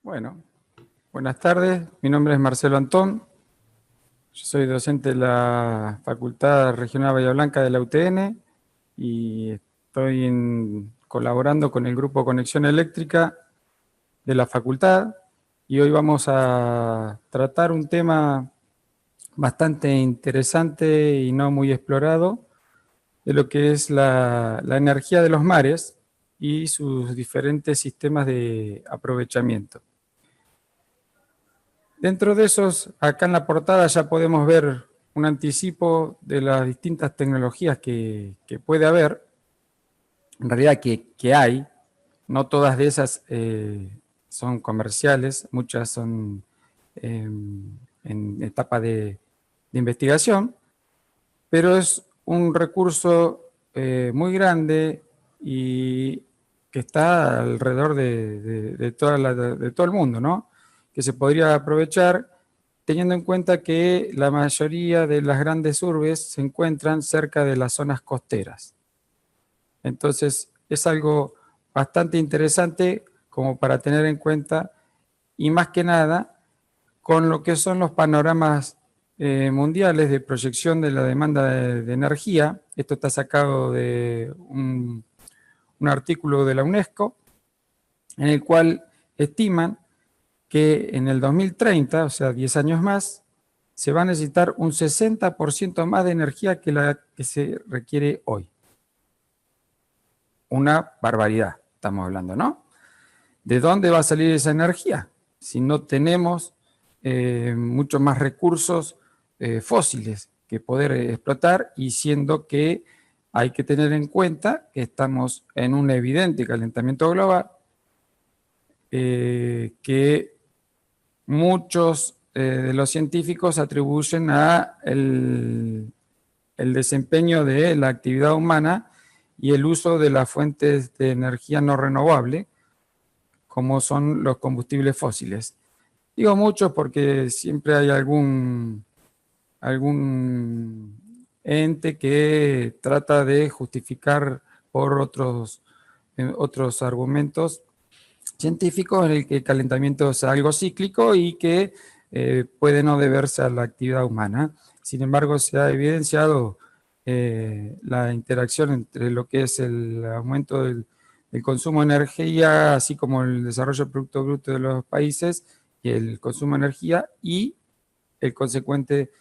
Bueno, buenas tardes. Mi nombre es Marcelo Antón. Yo soy docente de la Facultad Regional Bahía Blanca de la UTN y estoy colaborando con el grupo Conexión Eléctrica de la facultad, y hoy vamos a tratar un tema bastante interesante y no muy explorado, de lo que es la energía de los mares y sus diferentes sistemas de aprovechamiento. Dentro de esos, acá en la portada ya podemos ver un anticipo de las distintas tecnologías que puede haber, en realidad que hay. No todas de esas son comerciales, muchas son en etapa de investigación, pero es un recurso muy grande y que está alrededor de todo el mundo, ¿no? Que se podría aprovechar teniendo en cuenta que la mayoría de las grandes urbes se encuentran cerca de las zonas costeras. Entonces, es algo bastante interesante como para tener en cuenta, y más que nada, con lo que son los panoramas mundiales de proyección de la demanda de energía. Esto está sacado de un artículo de la UNESCO, en el cual estiman que en el 2030, o sea, 10 años más, se va a necesitar un 60% más de energía que la que se requiere hoy. Una barbaridad, estamos hablando, ¿no? ¿De dónde va a salir esa energía? Si no tenemos muchos más recursos fósiles que poder explotar, y siendo que hay que tener en cuenta que estamos en un evidente calentamiento global, que muchos de los científicos atribuyen a el desempeño de la actividad humana y el uso de las fuentes de energía no renovable, como son los combustibles fósiles. Digo muchos porque siempre hay algún ente que trata de justificar por otros argumentos científicos en el que el calentamiento es algo cíclico y que puede no deberse a la actividad humana. Sin embargo, se ha evidenciado la interacción entre lo que es el aumento del consumo de energía, así como el desarrollo del Producto Bruto de los países y el consumo de energía, y el consecuente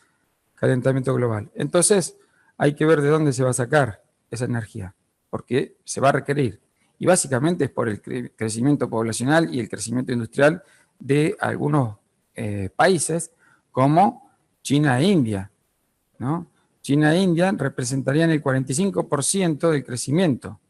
calentamiento global. Entonces, hay que ver de dónde se va a sacar esa energía, porque se va a requerir. Y básicamente es por el crecimiento poblacional y el crecimiento industrial de algunos países como China e India, ¿no? China e India representarían el 45% del crecimiento.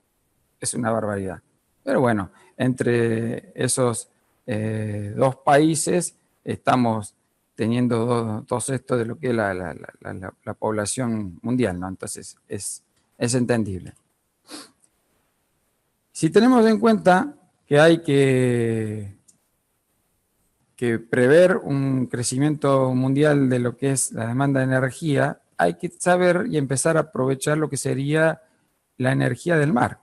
Es una barbaridad. Pero bueno, entre esos dos países estamos teniendo dos esto de lo que es la población mundial, ¿no? Entonces es entendible. Si tenemos en cuenta que hay que prever un crecimiento mundial de lo que es la demanda de energía, hay que saber y empezar a aprovechar lo que sería la energía del mar.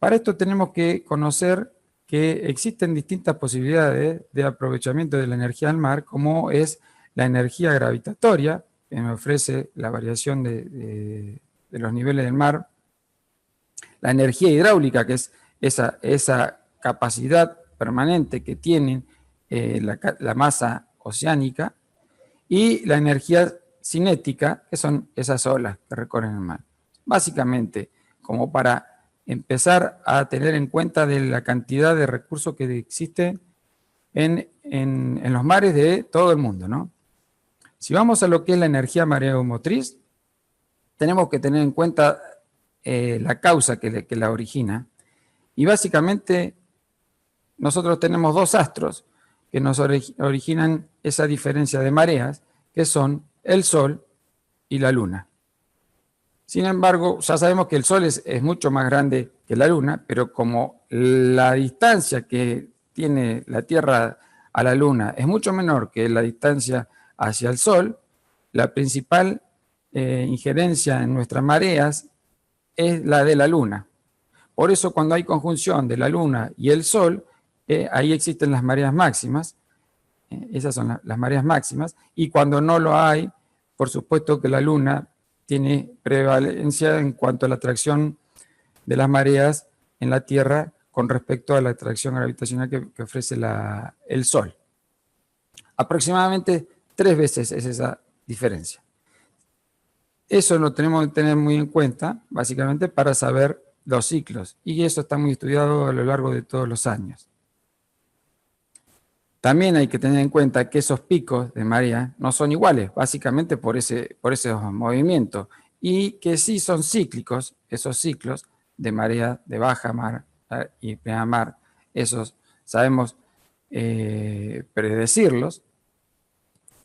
Para esto tenemos que conocer que existen distintas posibilidades de aprovechamiento de la energía del mar, como es la energía gravitatoria, que me ofrece la variación de los niveles del mar, la energía hidráulica, que es esa capacidad permanente que tiene la masa oceánica, y la energía cinética, que son esas olas que recorren el mar. Básicamente, como para empezar a tener en cuenta de la cantidad de recursos que existen en los mares de todo el mundo, ¿no? Si vamos a lo que es la energía mareomotriz, tenemos que tener en cuenta la causa que la origina, y básicamente nosotros tenemos dos astros que nos originan esa diferencia de mareas, que son el Sol y la Luna. Sin embargo, ya sabemos que el Sol es mucho más grande que la Luna, pero como la distancia que tiene la Tierra a la Luna es mucho menor que la distancia hacia el Sol, la principal injerencia en nuestras mareas es la de la Luna. Por eso, cuando hay conjunción de la Luna y el Sol, ahí existen las mareas máximas. Esas son las mareas máximas. Y cuando no lo hay, por supuesto que la Luna tiene prevalencia en cuanto a la atracción de las mareas en la Tierra con respecto a la atracción gravitacional que ofrece el Sol. Aproximadamente 3 veces es esa diferencia. Eso lo tenemos que tener muy en cuenta, básicamente, para saber los ciclos. Y eso está muy estudiado a lo largo de todos los años. También hay que tener en cuenta que esos picos de marea no son iguales, básicamente por esos movimientos. Y que sí son cíclicos, esos ciclos de marea de baja mar y plena mar, esos sabemos predecirlos.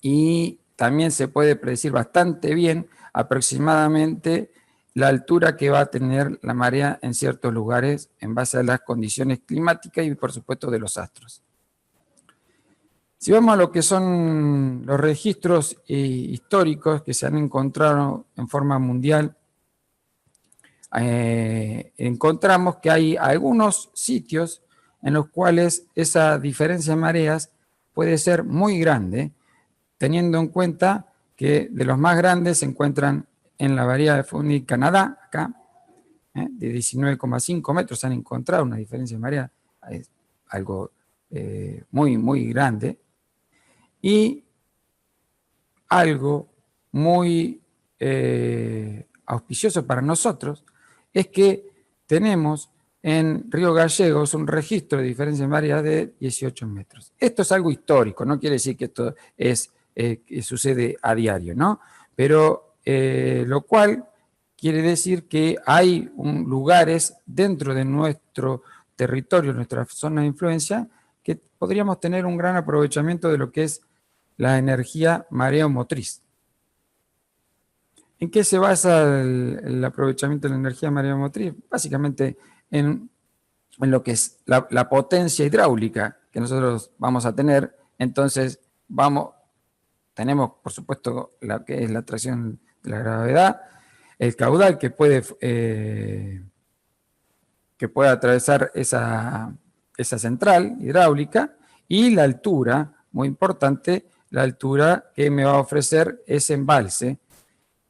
Y también se puede predecir bastante bien aproximadamente la altura que va a tener la marea en ciertos lugares en base a las condiciones climáticas y por supuesto de los astros. Si vamos a lo que son los registros históricos que se han encontrado en forma mundial, encontramos que hay algunos sitios en los cuales esa diferencia de mareas puede ser muy grande, teniendo en cuenta que de los más grandes se encuentran en la bahía de Fundy, Canadá, acá, de 19,5 metros se han encontrado una diferencia de marea, es algo muy, muy grande. Y algo muy auspicioso para nosotros es que tenemos en Río Gallegos un registro de diferencia de marea de 18 metros. Esto es algo histórico, no quiere decir que esto es que sucede a diario, ¿no? Pero lo cual quiere decir que hay lugares dentro de nuestro territorio, nuestra zona de influencia, que podríamos tener un gran aprovechamiento de lo que es la energía mareomotriz. ¿En qué se basa el aprovechamiento de la energía mareomotriz? Básicamente en lo que es la potencia hidráulica que nosotros vamos a tener. Entonces, tenemos, por supuesto, lo que es la atracción de la gravedad, el caudal que puede atravesar esa central hidráulica y la altura, muy importante, la altura que me va a ofrecer ese embalse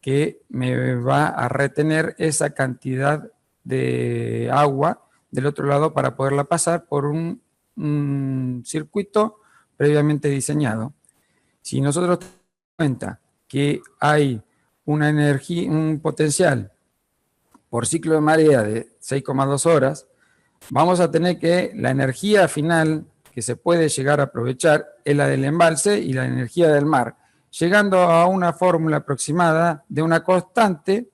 que me va a retener esa cantidad de agua del otro lado para poderla pasar por un circuito previamente diseñado. Si nosotros tenemos en cuenta que hay una energía, un potencial por ciclo de marea de 6,2 horas, vamos a tener que la energía final que se puede llegar a aprovechar es la del embalse y la energía del mar, llegando a una fórmula aproximada de una constante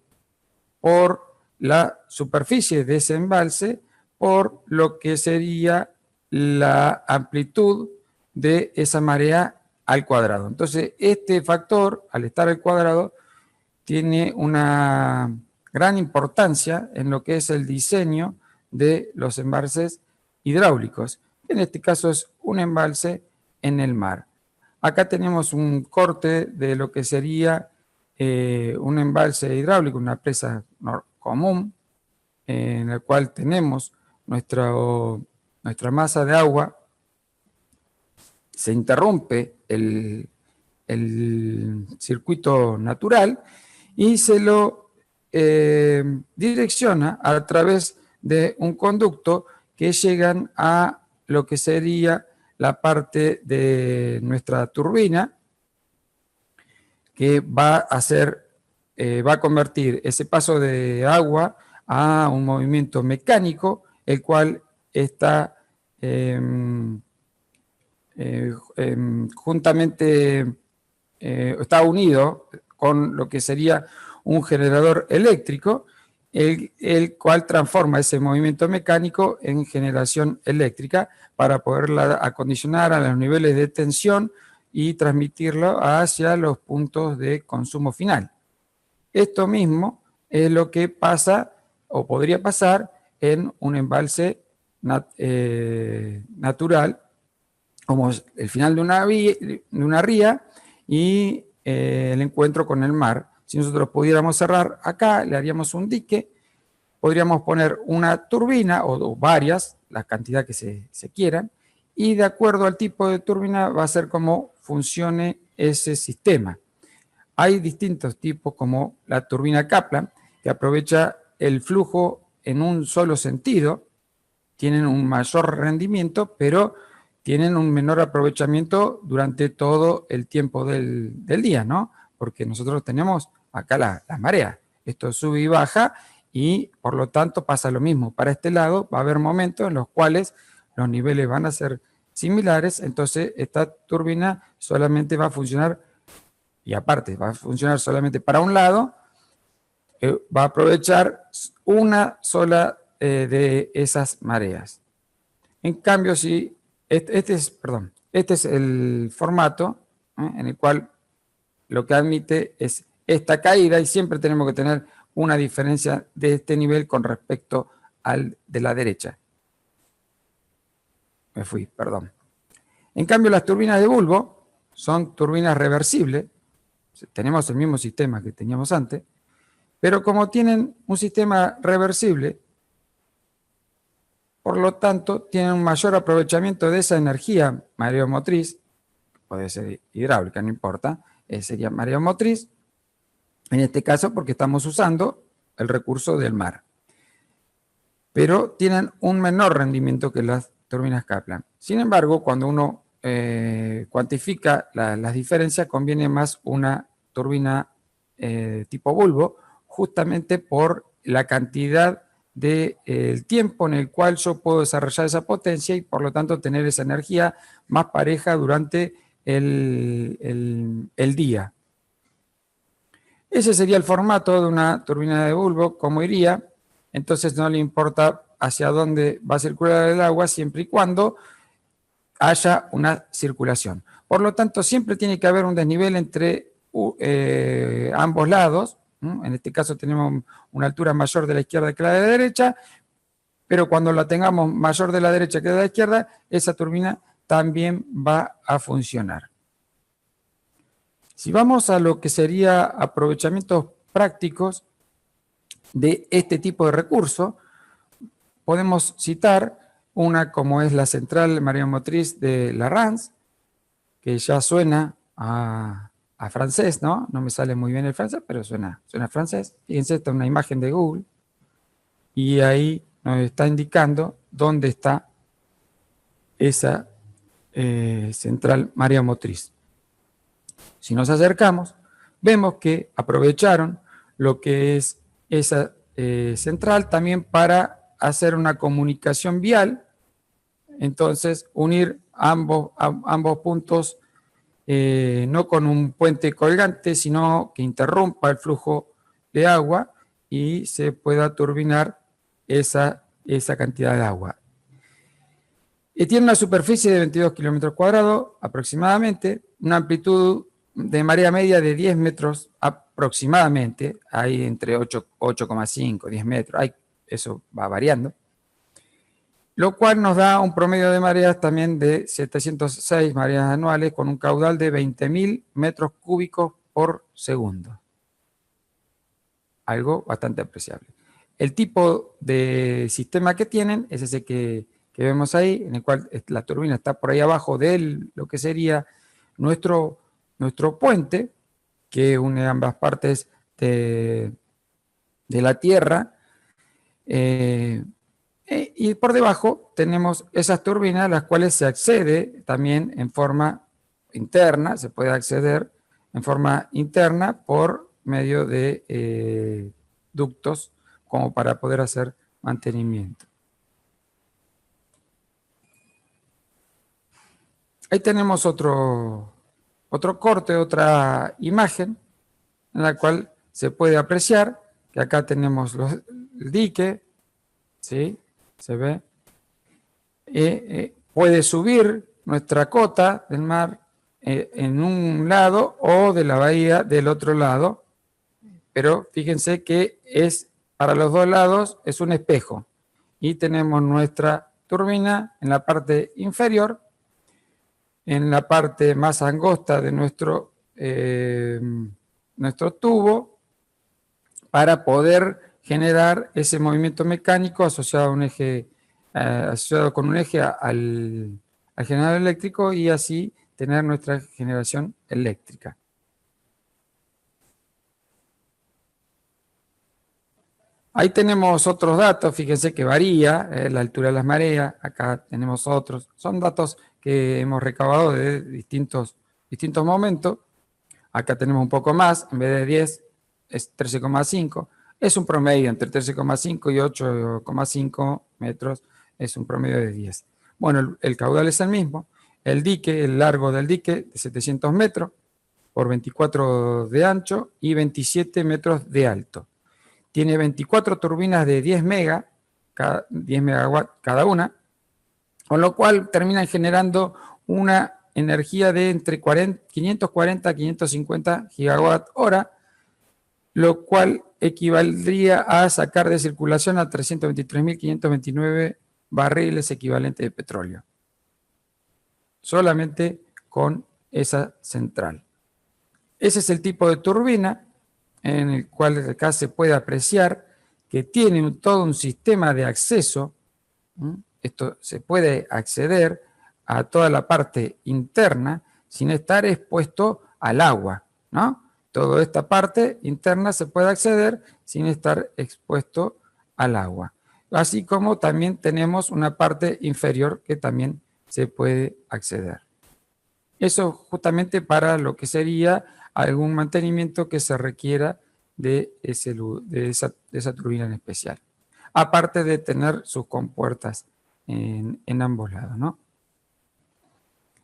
por la superficie de ese embalse por lo que sería la amplitud de esa marea al cuadrado. Entonces, este factor, al estar al cuadrado, tiene una gran importancia en lo que es el diseño de los embalses hidráulicos. En este caso es un embalse en el mar. Acá tenemos un corte de lo que sería un embalse hidráulico, una presa común, en la cual tenemos nuestra masa de agua, se interrumpe el circuito natural y se lo direcciona a través de un conducto que llegan a lo que sería la parte de nuestra turbina, que va a convertir ese paso de agua a un movimiento mecánico, el cual está juntamente está unido con lo que sería un generador eléctrico, el cual transforma ese movimiento mecánico en generación eléctrica para poderla acondicionar a los niveles de tensión y transmitirlo hacia los puntos de consumo final. Esto mismo es lo que pasa o podría pasar en un embalse natural, como el final de una ría y el encuentro con el mar. Si nosotros pudiéramos cerrar acá, le haríamos un dique, podríamos poner una turbina o varias, la cantidad que se quieran, y de acuerdo al tipo de turbina va a ser cómo funcione ese sistema. Hay distintos tipos como la turbina Kaplan, que aprovecha el flujo en un solo sentido, tienen un mayor rendimiento, pero tienen un menor aprovechamiento durante todo el tiempo del día, ¿no? Porque nosotros tenemos acá la marea, esto sube y baja, y por lo tanto pasa lo mismo. Para este lado va a haber momentos en los cuales los niveles van a ser similares, entonces esta turbina solamente va a funcionar, y aparte va a funcionar solamente para un lado, va a aprovechar una sola de esas mareas. En cambio, si este es el formato en el cual lo que admite es esta caída, y siempre tenemos que tener una diferencia de este nivel con respecto al de la derecha. Perdón. En cambio, las turbinas de bulbo son turbinas reversibles. Tenemos el mismo sistema que teníamos antes, pero como tienen un sistema reversible, por lo tanto, tienen un mayor aprovechamiento de esa energía mareomotriz, puede ser hidráulica, no importa, sería mareomotriz, en este caso porque estamos usando el recurso del mar. Pero tienen un menor rendimiento que las turbinas Kaplan. Sin embargo, cuando uno cuantifica las diferencias, conviene más una turbina tipo bulbo, justamente por la cantidad del tiempo en el cual yo puedo desarrollar esa potencia y por lo tanto tener esa energía más pareja durante el día. Ese sería el formato de una turbina de bulbo, cómo iría. Entonces no le importa hacia dónde va a circular el agua siempre y cuando haya una circulación. Por lo tanto, siempre tiene que haber un desnivel entre ambos lados. En este caso tenemos una altura mayor de la izquierda que la de la derecha, pero cuando la tengamos mayor de la derecha que de la izquierda, esa turbina también va a funcionar. Si vamos a lo que sería aprovechamientos prácticos de este tipo de recurso, podemos citar una como es la central mareomotriz de la RANS, que ya suena a francés, ¿no? No me sale muy bien el francés, pero suena francés. Fíjense, esta es una imagen de Google y ahí nos está indicando dónde está esa central mareomotriz. Si nos acercamos, vemos que aprovecharon lo que es esa central también para hacer una comunicación vial, entonces unir ambos puntos no con un puente colgante, sino que interrumpa el flujo de agua y se pueda turbinar esa cantidad de agua. Tiene una superficie de 22 kilómetros cuadrados aproximadamente, una amplitud de marea media de 10 metros aproximadamente, hay entre 8,5, 10 metros, eso va variando, lo cual nos da un promedio de mareas también de 706 mareas anuales con un caudal de 20.000 metros cúbicos por segundo. Algo bastante apreciable. El tipo de sistema que tienen es ese que vemos ahí, en el cual la turbina está por ahí abajo de lo que sería nuestro puente, que une ambas partes de la Tierra, y por debajo tenemos esas turbinas a las cuales se accede también en forma interna, se puede acceder en forma interna por medio de ductos como para poder hacer mantenimiento. Ahí tenemos otro corte, otra imagen en la cual se puede apreciar que acá tenemos el dique, ¿sí? Se ve. Puede subir nuestra cota del mar en un lado o de la bahía del otro lado, pero fíjense que para los dos lados es un espejo y tenemos nuestra turbina en la parte inferior, en la parte más angosta de nuestro tubo, para poder generar ese movimiento mecánico asociado a un eje, asociado con un eje al al generador eléctrico y así tener nuestra generación eléctrica. Ahí tenemos otros datos, fíjense que varía la altura de las mareas, acá tenemos otros, son datos que hemos recabado de distintos momentos. Acá tenemos un poco más, en vez de 10 es 13,5, es un promedio entre 13,5 y 8,5 metros, es un promedio de 10. Bueno, el caudal es el mismo, el dique, el largo del dique de 700 metros por 24 de ancho y 27 metros de alto. Tiene 24 turbinas de 10 megawatts cada una, con lo cual terminan generando una energía de entre 540 a 550 gigawatt hora, lo cual equivaldría a sacar de circulación a 323.529 barriles equivalentes de petróleo. Solamente con esa central. Ese es el tipo de turbina en el cual acá se puede apreciar que tiene todo un sistema de acceso. Esto se puede acceder a toda la parte interna sin estar expuesto al agua, ¿no? Toda esta parte interna se puede acceder sin estar expuesto al agua. Así como también tenemos una parte inferior que también se puede acceder. Eso justamente para lo que sería algún mantenimiento que se requiera de esa turbina en especial. Aparte de tener sus compuertas en ambos lados, ¿no?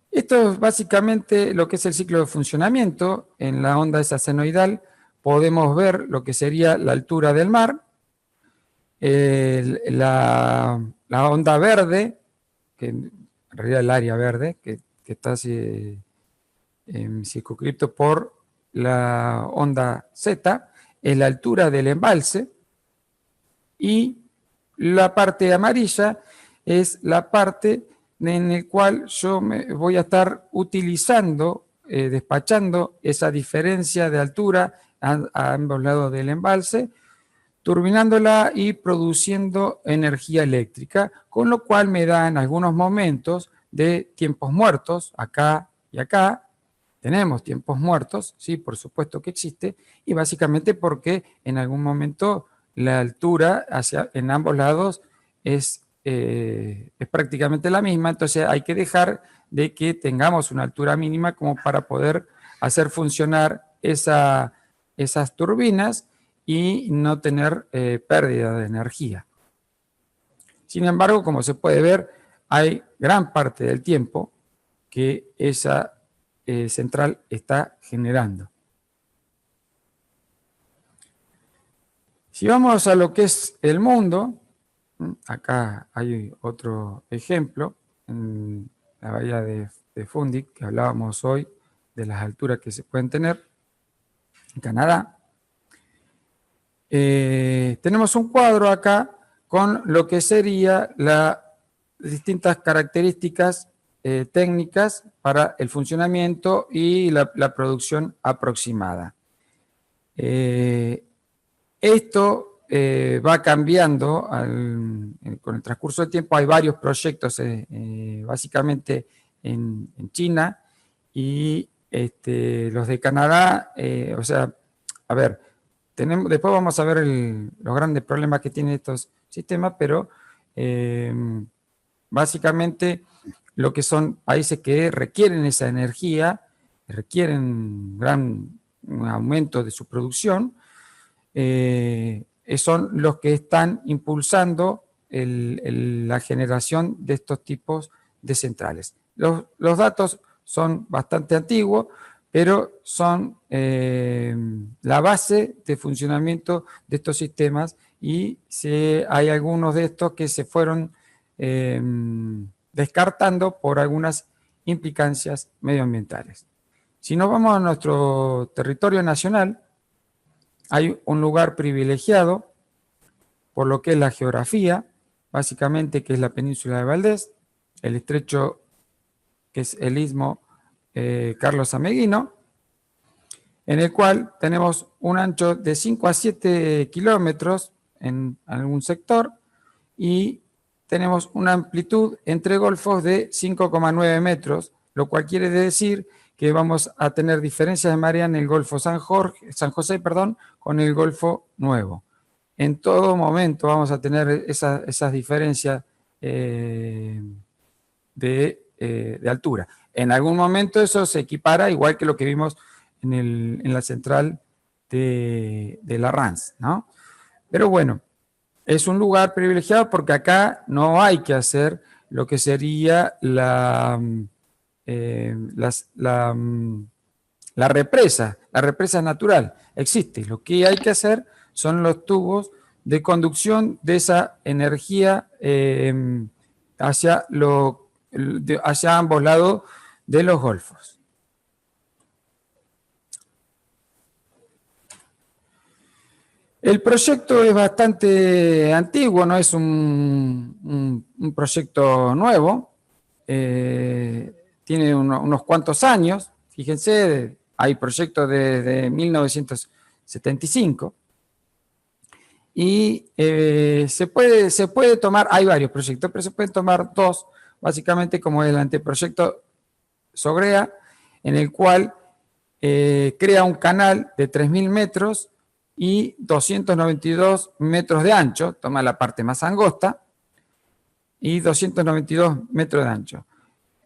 Esto es básicamente lo que es el ciclo de funcionamiento. En la onda esa senoidal podemos ver lo que sería la altura del mar, la onda verde, que en realidad el área verde, que está circunscrito por la onda Z, es la altura del embalse, y la parte amarilla es la parte en la cual yo me voy a estar utilizando, despachando esa diferencia de altura a ambos lados del embalse, turbinándola y produciendo energía eléctrica, con lo cual me da en algunos momentos de tiempos muertos, acá y acá. Tenemos tiempos muertos, sí, por supuesto que existe, y básicamente porque en algún momento la altura en ambos lados es prácticamente la misma, entonces hay que dejar de que tengamos una altura mínima como para poder hacer funcionar esas turbinas y no tener pérdida de energía. Sin embargo, como se puede ver, hay gran parte del tiempo que esa central está generando. Si vamos a lo que es el mundo, acá hay otro ejemplo, en la bahía de Fundy, que hablábamos hoy, de las alturas que se pueden tener en Canadá. Tenemos un cuadro acá con lo que sería las distintas características técnicas para el funcionamiento y la producción aproximada. Esto va cambiando con el transcurso del tiempo. Hay varios proyectos, básicamente en China, y los de Canadá, o sea, a ver, después vamos a ver los grandes problemas que tienen estos sistemas, pero básicamente lo que son países que requieren esa energía, requieren un aumento de su producción, son los que están impulsando la generación de estos tipos de centrales. Los datos son bastante antiguos, pero son la base de funcionamiento de estos sistemas, y hay algunos de estos que se fueron descartando por algunas implicancias medioambientales. Si nos vamos a nuestro territorio nacional, hay un lugar privilegiado por lo que es la geografía, básicamente, que es la península de Valdés, el estrecho que es el istmo Carlos Ameguino, en el cual tenemos un ancho de 5 a 7 kilómetros en algún sector, y tenemos una amplitud entre golfos de 5,9 metros, lo cual quiere decir que vamos a tener diferencias de marea en el Golfo San José, con el Golfo Nuevo. En todo momento vamos a tener esas diferencias de altura. En algún momento eso se equipara, igual que lo que vimos en la central de la RANS, ¿no? Pero bueno, es un lugar privilegiado porque acá no hay que hacer lo que sería la represa. La represa natural existe. Lo que hay que hacer son los tubos de conducción de esa energía hacia ambos lados de los golfos. El proyecto es bastante antiguo, no es un proyecto nuevo. Tiene unos cuantos años. Fíjense, hay proyectos desde 1975. Y se puede tomar, hay varios proyectos, pero se pueden tomar dos, básicamente como el anteproyecto Sogrea, en el cual crea un canal de 3.000 metros y 292 metros de ancho, toma la parte más angosta, y 292 metros de ancho.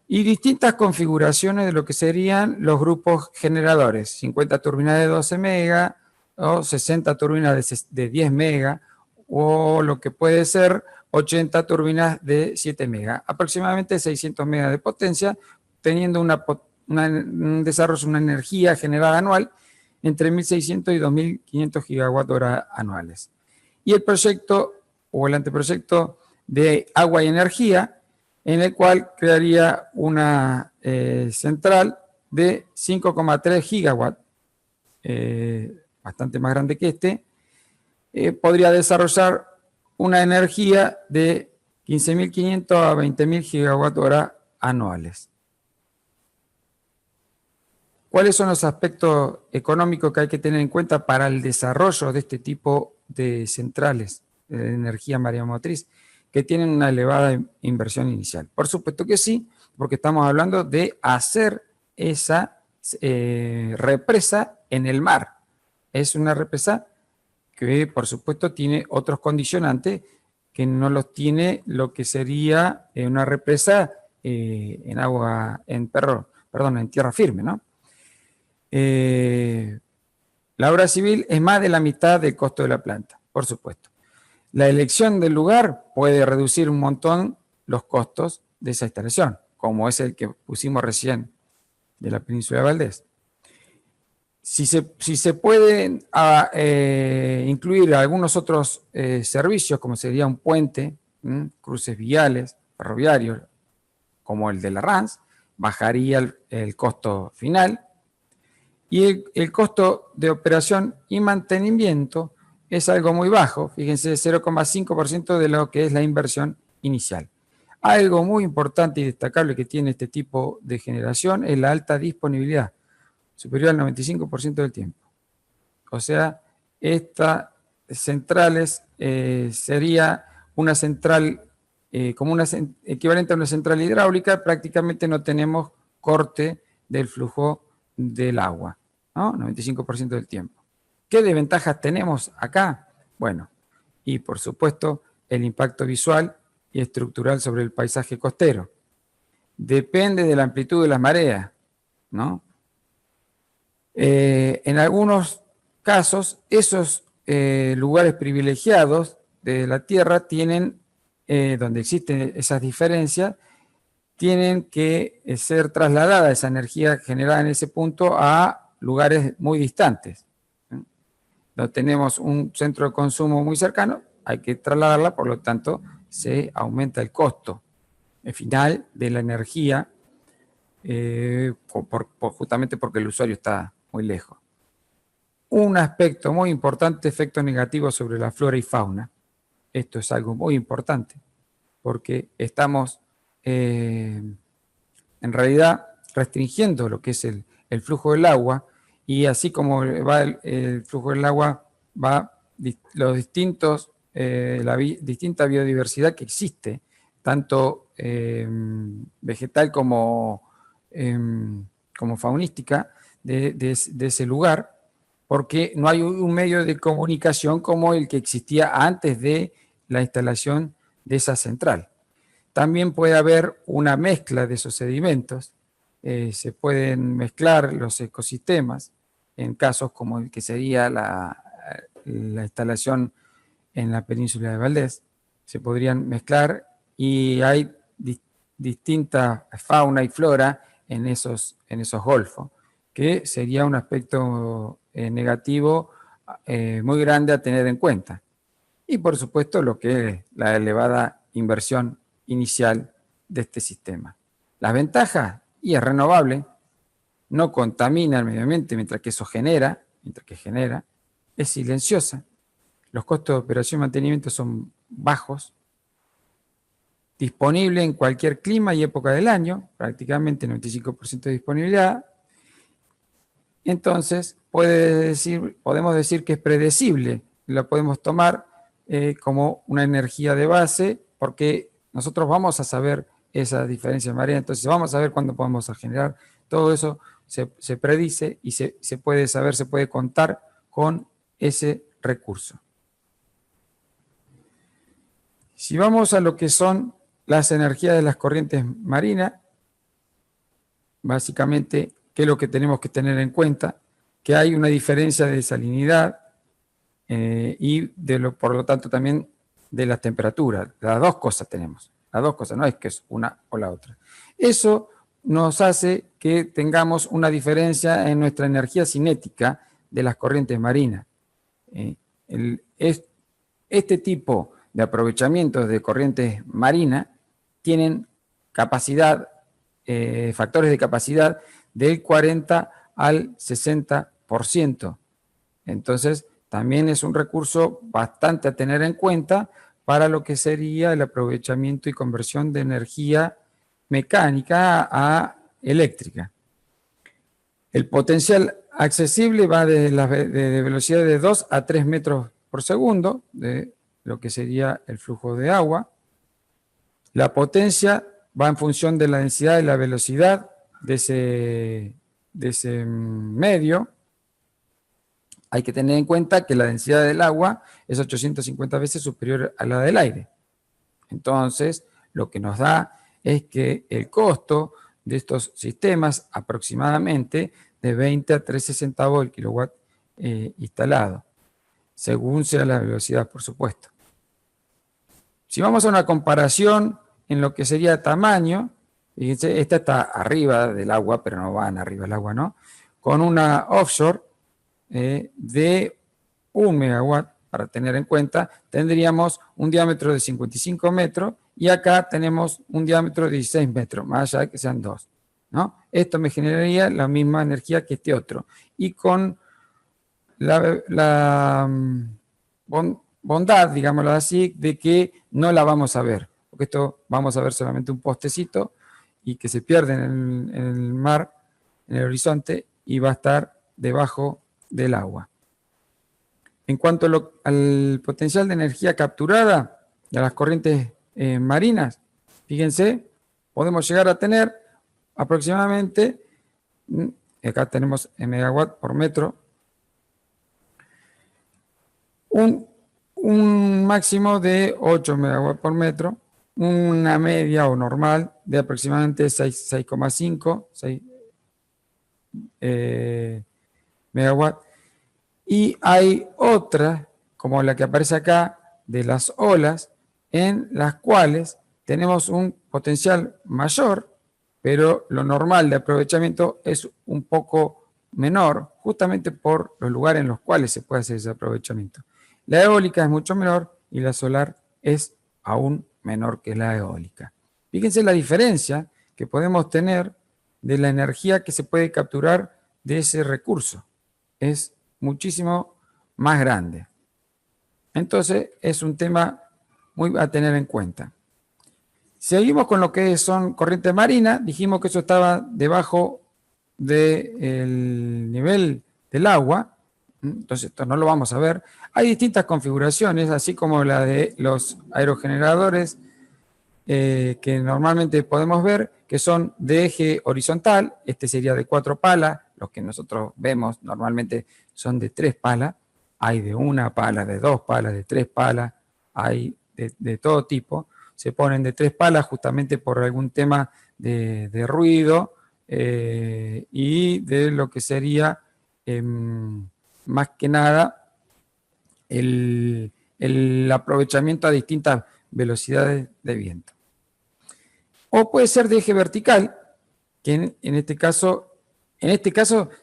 Y distintas configuraciones de lo que serían los grupos generadores, 50 turbinas de 12 mega, o 60 turbinas de 10 mega, o lo que puede ser 80 turbinas de 7 mega, aproximadamente 600 megas de potencia, teniendo un desarrollo, una energía generada anual entre 1.600 y 2.500 gigawatt-hora anuales. Y el proyecto, o el anteproyecto de agua y energía, en el cual crearía una central de 5,3 gigawatts, bastante más grande que este, podría desarrollar una energía de 15.500 a 20.000 gigawatt-hora anuales. ¿Cuáles son los aspectos económicos que hay que tener en cuenta para el desarrollo de este tipo de centrales de energía mareomotriz que tienen una elevada inversión inicial? Por supuesto que sí, porque estamos hablando de hacer esa represa en el mar. Es una represa que, por supuesto, tiene otros condicionantes que no los tiene lo que sería una represa en tierra firme, ¿no? La obra civil es más de la mitad del costo de la planta, por supuesto. La elección del lugar puede reducir un montón los costos de esa instalación, como es el que pusimos recién de la península de Valdés. Si se pueden incluir algunos otros servicios, como sería un puente, cruces viales, ferroviarios, como el de la RANS, bajaría el costo final. Y el costo de operación y mantenimiento es algo muy bajo, fíjense, 0,5% de lo que es la inversión inicial. Algo muy importante y destacable que tiene este tipo de generación es la alta disponibilidad, superior al 95% del tiempo. O sea, estas centrales sería una central como equivalente a una central hidráulica, prácticamente no tenemos corte del flujo del agua, ¿no? 95% del tiempo. ¿Qué desventajas tenemos acá? Bueno, y por supuesto el impacto visual y estructural sobre el paisaje costero. Depende de la amplitud de las mareas, ¿no? En algunos casos, esos lugares privilegiados de la Tierra tienen, donde existen esas diferencias, tienen que ser trasladada esa energía generada en ese punto a lugares muy distantes. No tenemos un centro de consumo muy cercano, hay que trasladarla, por lo tanto, se aumenta el costo final de la energía, justamente porque el usuario está muy lejos. Un aspecto muy importante, efecto negativo sobre la flora y fauna. Esto es algo muy importante, porque estamos en realidad restringiendo lo que es el flujo del agua, y así como va el flujo del agua, va la distinta biodiversidad que existe tanto vegetal como faunística de ese lugar, porque no hay un medio de comunicación como el que existía antes de la instalación de esa central. También puede haber una mezcla de esos sedimentos, se pueden mezclar los ecosistemas en casos como el que sería la instalación en la península de Valdés, se podrían mezclar y hay distinta fauna y flora en esos golfos, que sería un aspecto negativo muy grande a tener en cuenta. Y por supuesto lo que es la elevada inversión inicial de este sistema. Las ventajas, y es renovable, no contamina el medio ambiente mientras que genera, es silenciosa, los costos de operación y mantenimiento son bajos, disponible en cualquier clima y época del año, prácticamente 95% de disponibilidad. Entonces, podemos decir que es predecible, la podemos tomar como una energía de base, porque nosotros vamos a saber esa diferencia marina, entonces vamos a ver cuándo podemos generar. Todo eso se predice y se puede saber, se puede contar con ese recurso. Si vamos a lo que son las energías de las corrientes marinas, básicamente, ¿qué es lo que tenemos que tener en cuenta? Que hay una diferencia de salinidad y por lo tanto también de las temperaturas. Las dos cosas tenemos, las dos cosas, no es que es una o la otra. Eso nos hace que tengamos una diferencia en nuestra energía cinética de las corrientes marinas. Este tipo de aprovechamientos de corrientes marinas tienen capacidad, factores de capacidad del 40 al 60%. Entonces, también es un recurso bastante a tener en cuenta para lo que sería el aprovechamiento y conversión de energía mecánica a eléctrica. El potencial accesible va de velocidad de 2 a 3 metros por segundo, de lo que sería el flujo de agua. La potencia va en función de la densidad y la velocidad de ese medio. Hay que tener en cuenta que la densidad del agua es 850 veces superior a la del aire. Entonces, lo que nos da es que el costo de estos sistemas, aproximadamente de 20 a 13 centavos el kilowatt instalado, según sea la velocidad, por supuesto. Si vamos a una comparación en lo que sería tamaño, fíjense, esta está arriba del agua, pero no van arriba del agua, ¿no? Con una offshore de 1 megawatt, para tener en cuenta, tendríamos un diámetro de 55 metros y acá tenemos un diámetro de 16 metros, más allá de que sean 2, ¿no? Esto me generaría la misma energía que este otro. Y con la bondad, digámoslo así, de que no la vamos a ver, porque esto vamos a ver solamente un postecito y que se pierde en el mar, en el horizonte, y va a estar debajo del agua. En cuanto al potencial de energía capturada de las corrientes marinas, fíjense, podemos llegar a tener aproximadamente, acá tenemos en megawatt por metro, un máximo de 8 megawatts por metro, una media o normal de aproximadamente 6,5 megawatts. Y hay otra, como la que aparece acá, de las olas, en las cuales tenemos un potencial mayor, pero lo normal de aprovechamiento es un poco menor, justamente por los lugares en los cuales se puede hacer ese aprovechamiento. La eólica es mucho menor y la solar es aún menor que la eólica. Fíjense la diferencia que podemos tener de la energía que se puede capturar de ese recurso. Es muchísimo más grande. Entonces, es un tema muy a tener en cuenta. Seguimos con lo que son corrientes marinas. Dijimos que eso estaba debajo del nivel del agua. Entonces, esto no lo vamos a ver. Hay distintas configuraciones, así como la de los aerogeneradores que normalmente podemos ver, que son de eje horizontal. Este sería de 4 palas, los que nosotros vemos normalmente son de 3 palas. Hay de 1 pala, de 2 palas, de 3 palas, hay de todo tipo. Se ponen de 3 palas justamente por algún tema de ruido y de lo que sería más que nada el aprovechamiento a distintas velocidades de viento. O puede ser de eje vertical, que en este caso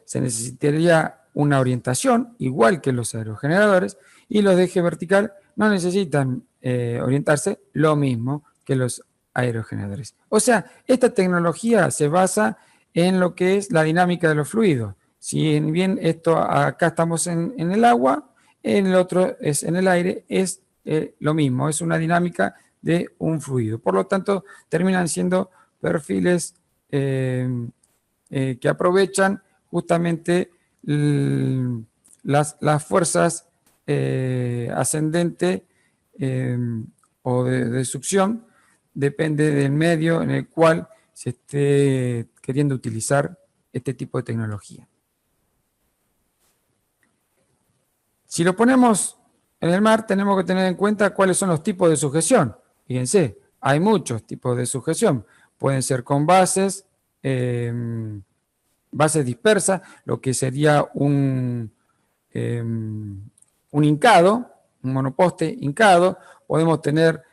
se necesitaría una orientación, igual que los aerogeneradores, y los de eje vertical no necesitan orientarse, lo mismo que los aerogeneradores. O sea, esta tecnología se basa en lo que es la dinámica de los fluidos. Si bien esto acá estamos en el agua, en el otro es en el aire, es lo mismo, es una dinámica de un fluido. Por lo tanto, terminan siendo perfiles que aprovechan justamente las fuerzas ascendente o de succión, depende del medio en el cual se esté queriendo utilizar este tipo de tecnología. Si lo ponemos en el mar, tenemos que tener en cuenta cuáles son los tipos de sujeción. Fíjense, hay muchos tipos de sujeción. Pueden ser con bases, bases dispersas, lo que sería un hincado, un monoposte hincado. Podemos tener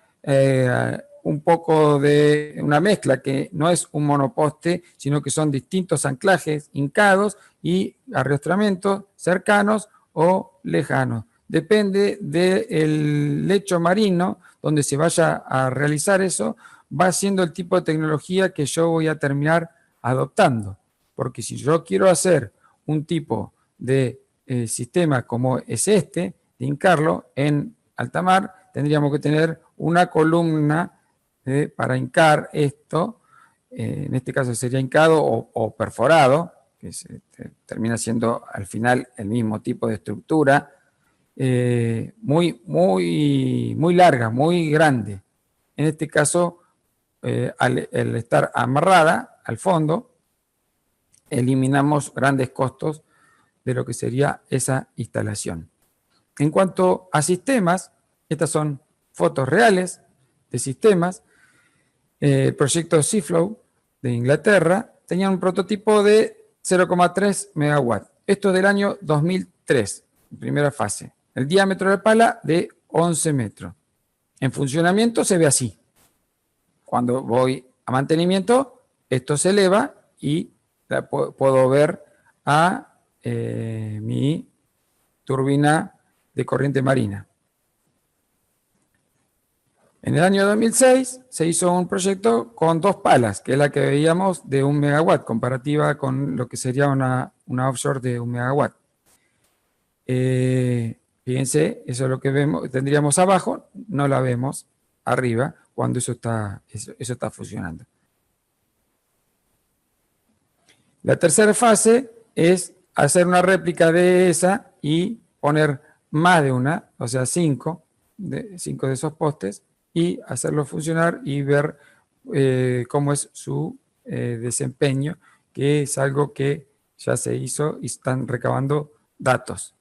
un poco de una mezcla que no es un monoposte, sino que son distintos anclajes hincados y arrastramientos cercanos o lejanos. Depende del lecho marino donde se vaya a realizar eso, va siendo el tipo de tecnología que yo voy a terminar adoptando. Porque si yo quiero hacer un tipo de sistema como es este, de hincarlo en alta mar, tendríamos que tener una columna para hincar esto, en este caso sería hincado o perforado, que termina siendo al final el mismo tipo de estructura, muy larga, muy grande. En este caso, al estar amarrada al fondo, eliminamos grandes costos de lo que sería esa instalación. En cuanto a sistemas, estas son fotos reales de sistemas. El proyecto Seaflow de Inglaterra tenía un prototipo de 0,3 megawatts. Esto es del año 2003, primera fase. El diámetro de pala de 11 metros. En funcionamiento se ve así. Cuando voy a mantenimiento, esto se eleva y puedo ver a mi turbina de corriente marina. En el año 2006 se hizo un proyecto con 2 palas, que es la que veíamos de 1 megawatt, comparativa con lo que sería una offshore de 1 megawatt. Fíjense, eso es lo que vemos, tendríamos abajo, no la vemos arriba cuando eso está funcionando. La tercera fase es hacer una réplica de esa y poner más de una, o sea, 5 de esos postes, y hacerlo funcionar y ver cómo es su desempeño, que es algo que ya se hizo y están recabando datos.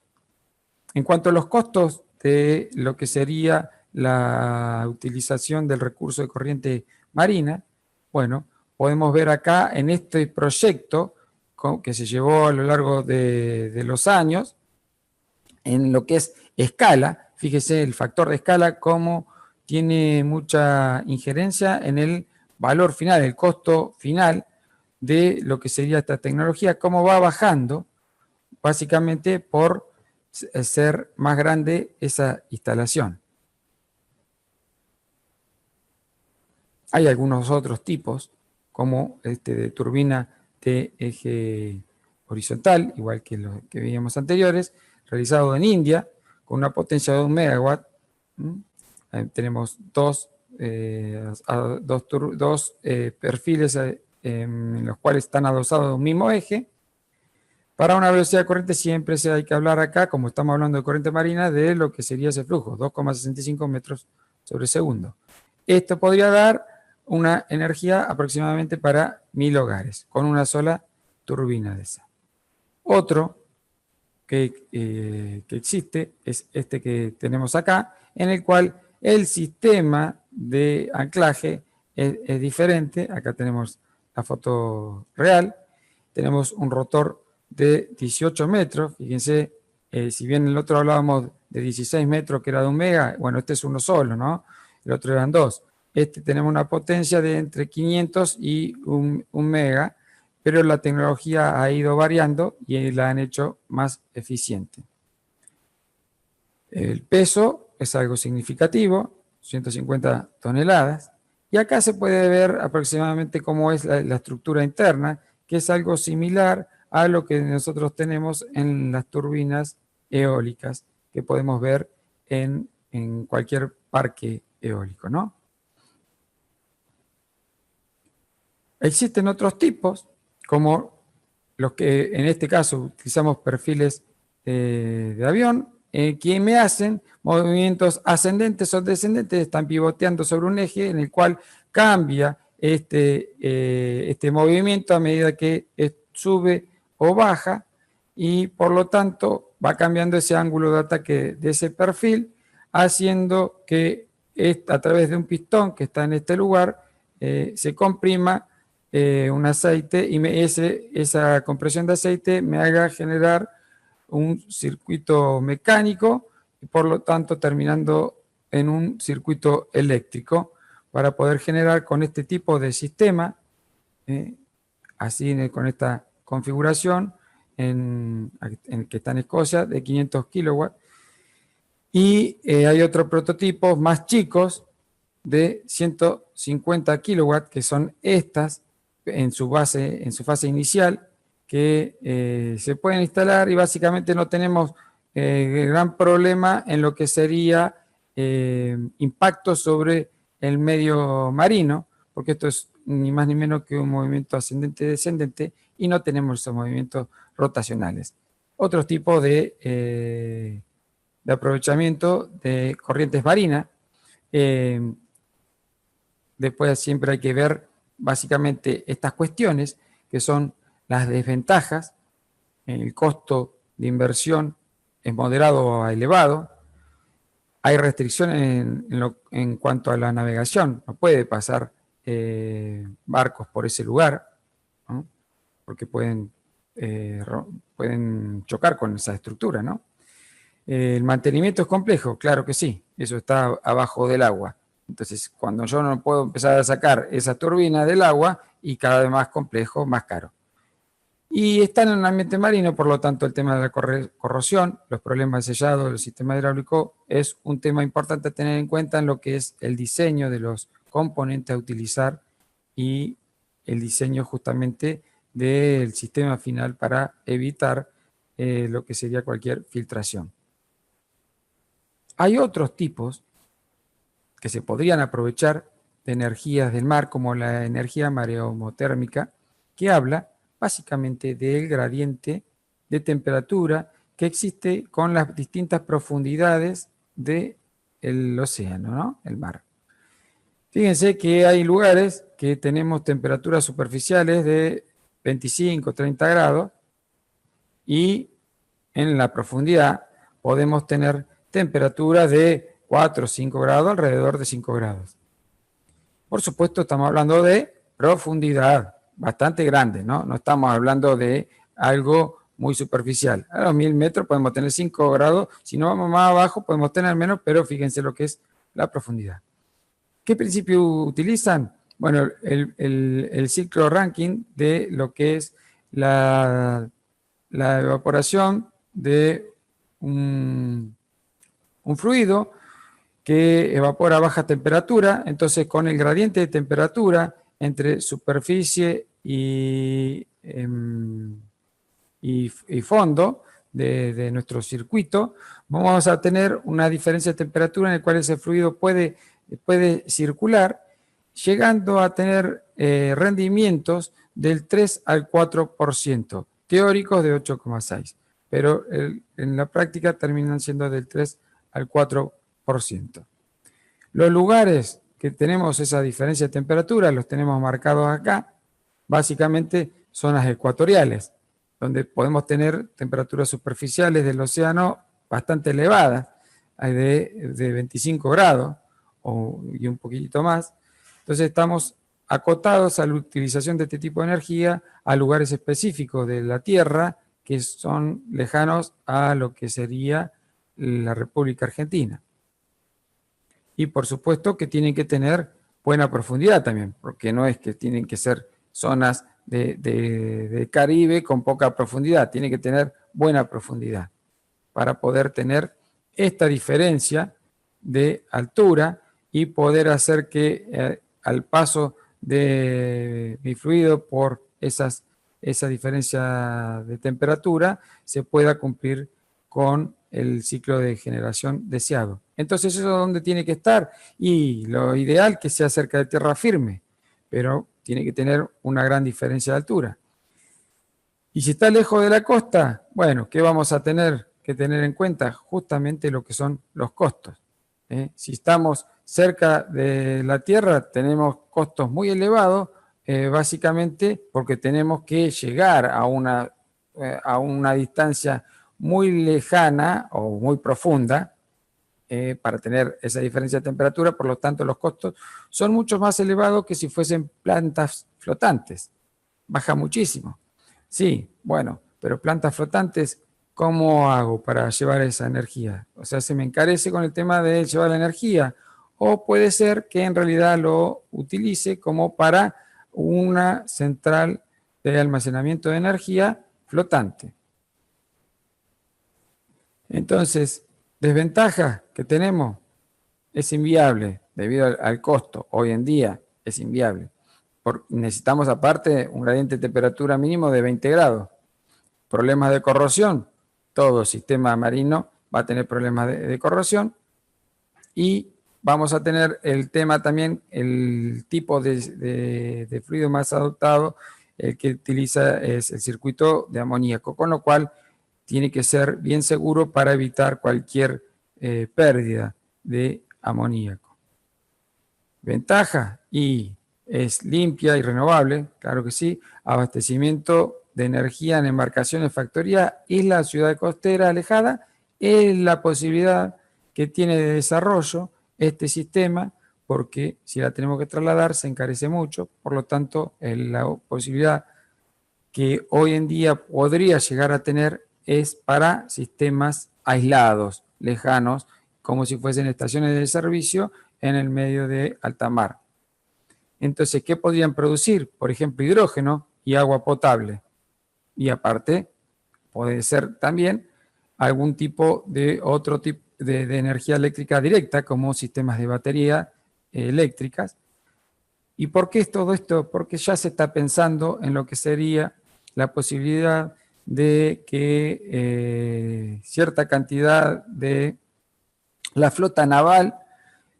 En cuanto a los costos de lo que sería la utilización del recurso de corriente marina, bueno, podemos ver acá en este proyecto que se llevó a lo largo de los años, en lo que es escala, fíjese el factor de escala, cómo tiene mucha injerencia en el valor final, el costo final de lo que sería esta tecnología, cómo va bajando, básicamente por ser más grande esa instalación. Hay algunos otros tipos, como de turbina de eje horizontal, igual que los que veíamos anteriores, realizado en India, con una potencia de 1 megawatt. Tenemos dos perfiles en los cuales están adosados de un mismo eje. Para una velocidad de corriente siempre hay que hablar acá, como estamos hablando de corriente marina, de lo que sería ese flujo, 2,65 metros sobre segundo. Esto podría dar una energía aproximadamente para 1000 hogares, con una sola turbina de esa. Otro que existe es este que tenemos acá, en el cual el sistema de anclaje es diferente. Acá tenemos la foto real. Tenemos un rotor de 18 metros. Fíjense, si bien el otro hablábamos de 16 metros, que era de 1 mega, bueno, este es uno solo, ¿no? El otro eran 2. Este tenemos una potencia de entre 500 y 1 mega, pero la tecnología ha ido variando y la han hecho más eficiente. El peso es algo significativo, 150 toneladas, y acá se puede ver aproximadamente cómo es la estructura interna, que es algo similar a lo que nosotros tenemos en las turbinas eólicas que podemos ver en cualquier parque eólico, ¿no? Existen otros tipos, como los que en este caso utilizamos perfiles de avión, que me hacen movimientos ascendentes o descendentes, están pivoteando sobre un eje en el cual cambia este movimiento a medida que sube o baja, y por lo tanto va cambiando ese ángulo de ataque de ese perfil, haciendo que a través de un pistón que está en este lugar se comprima un aceite y esa compresión de aceite me haga generar un circuito mecánico y por lo tanto terminando en un circuito eléctrico para poder generar con este tipo de sistema, así con esta configuración en que está en Escocia, de 500 kilowatts. Y hay otros prototipos más chicos de 150 kilowatts, que son estas, en su fase inicial, que se pueden instalar y básicamente no tenemos gran problema en lo que sería impacto sobre el medio marino, porque esto es ni más ni menos que un movimiento ascendente-descendente y no tenemos esos movimientos rotacionales. Otros tipos de aprovechamiento de corrientes marinas. Después siempre hay que ver básicamente estas cuestiones, que son las desventajas. El costo de inversión es moderado a elevado. Hay restricciones en cuanto a la navegación. No puede pasar barcos por ese lugar, ¿no? Porque pueden chocar con esa estructura, ¿no? El mantenimiento es complejo, claro que sí, eso está abajo del agua. Entonces, cuando yo no puedo empezar a sacar esa turbina del agua, y cada vez más complejo, más caro. Y están en un ambiente marino, por lo tanto, el tema de la corrosión, los problemas de sellado del sistema hidráulico es un tema importante a tener en cuenta en lo que es el diseño de los componentes a utilizar y el diseño justamente del sistema final para evitar lo que sería cualquier filtración. Hay otros tipos que se podrían aprovechar de energías del mar, como la energía mareomotérmica, que habla básicamente del gradiente de temperatura que existe con las distintas profundidades del océano, ¿no? El mar. Fíjense que hay lugares que tenemos temperaturas superficiales de 25, 30 grados y en la profundidad podemos tener temperaturas de 4 o 5 grados, alrededor de 5 grados. Por supuesto, estamos hablando de profundidad bastante grande, ¿no? No estamos hablando de algo muy superficial. A los 1000 metros podemos tener 5 grados, si no vamos más abajo podemos tener menos, pero fíjense lo que es la profundidad. ¿Qué principio utilizan? Bueno, el ciclo Rankine de lo que es la evaporación de un fluido que evapora a baja temperatura. Entonces, con el gradiente de temperatura entre superficie y fondo de nuestro circuito, vamos a tener una diferencia de temperatura en la cual ese fluido puede circular, llegando a tener rendimientos del 3 al 4%, teóricos de 8,6%, pero en la práctica terminan siendo del 3 al 4%. Los lugares que tenemos esa diferencia de temperatura, los tenemos marcados acá, básicamente zonas ecuatoriales, donde podemos tener temperaturas superficiales del océano bastante elevadas, de 25 grados y un poquitito más. Entonces estamos acotados a la utilización de este tipo de energía a lugares específicos de la Tierra que son lejanos a lo que sería la República Argentina. Y por supuesto que tienen que tener buena profundidad también, porque no es que tienen que ser zonas de Caribe con poca profundidad, tiene que tener buena profundidad para poder tener esta diferencia de altura y poder hacer que al paso de mi fluido por esa diferencia de temperatura se pueda cumplir con el ciclo de generación deseado. Entonces, ¿eso es donde tiene que estar? Y lo ideal que sea cerca de tierra firme, pero tiene que tener una gran diferencia de altura. Y si está lejos de la costa, bueno, ¿qué vamos a tener que tener en cuenta? Justamente lo que son los costos. Si estamos cerca de la tierra, tenemos costos muy elevados, básicamente porque tenemos que llegar a una distancia muy lejana o muy profunda para tener esa diferencia de temperatura, por lo tanto los costos son mucho más elevados que si fuesen plantas flotantes. Baja muchísimo. Sí, bueno, pero plantas flotantes, ¿cómo hago para llevar esa energía? O sea, se me encarece con el tema de llevar la energía, o puede ser que en realidad lo utilice como para una central de almacenamiento de energía flotante. Entonces, desventaja que tenemos, es inviable debido al costo. Hoy en día es inviable. Necesitamos aparte un gradiente de temperatura mínimo de 20 grados. Problemas de corrosión, todo sistema marino va a tener problemas de corrosión, y vamos a tener el tema también, el tipo de fluido más adoptado, el que utiliza es el circuito de amoníaco, con lo cual tiene que ser bien seguro para evitar cualquier pérdida de amoníaco. Ventaja, y es limpia y renovable, claro que sí, abastecimiento de energía en embarcaciones, factoría, isla, ciudad costera alejada, es la posibilidad que tiene de desarrollo este sistema, porque si la tenemos que trasladar se encarece mucho, por lo tanto la posibilidad que hoy en día podría llegar a tener es para sistemas aislados, lejanos, como si fuesen estaciones de servicio en el medio de alta mar. Entonces, ¿qué podrían producir? Por ejemplo, hidrógeno y agua potable. Y aparte, puede ser también algún tipo de otro tipo de energía eléctrica directa, como sistemas de batería eléctricas. ¿Y por qué es todo esto? Porque ya se está pensando en lo que sería la posibilidad de que cierta cantidad de la flota naval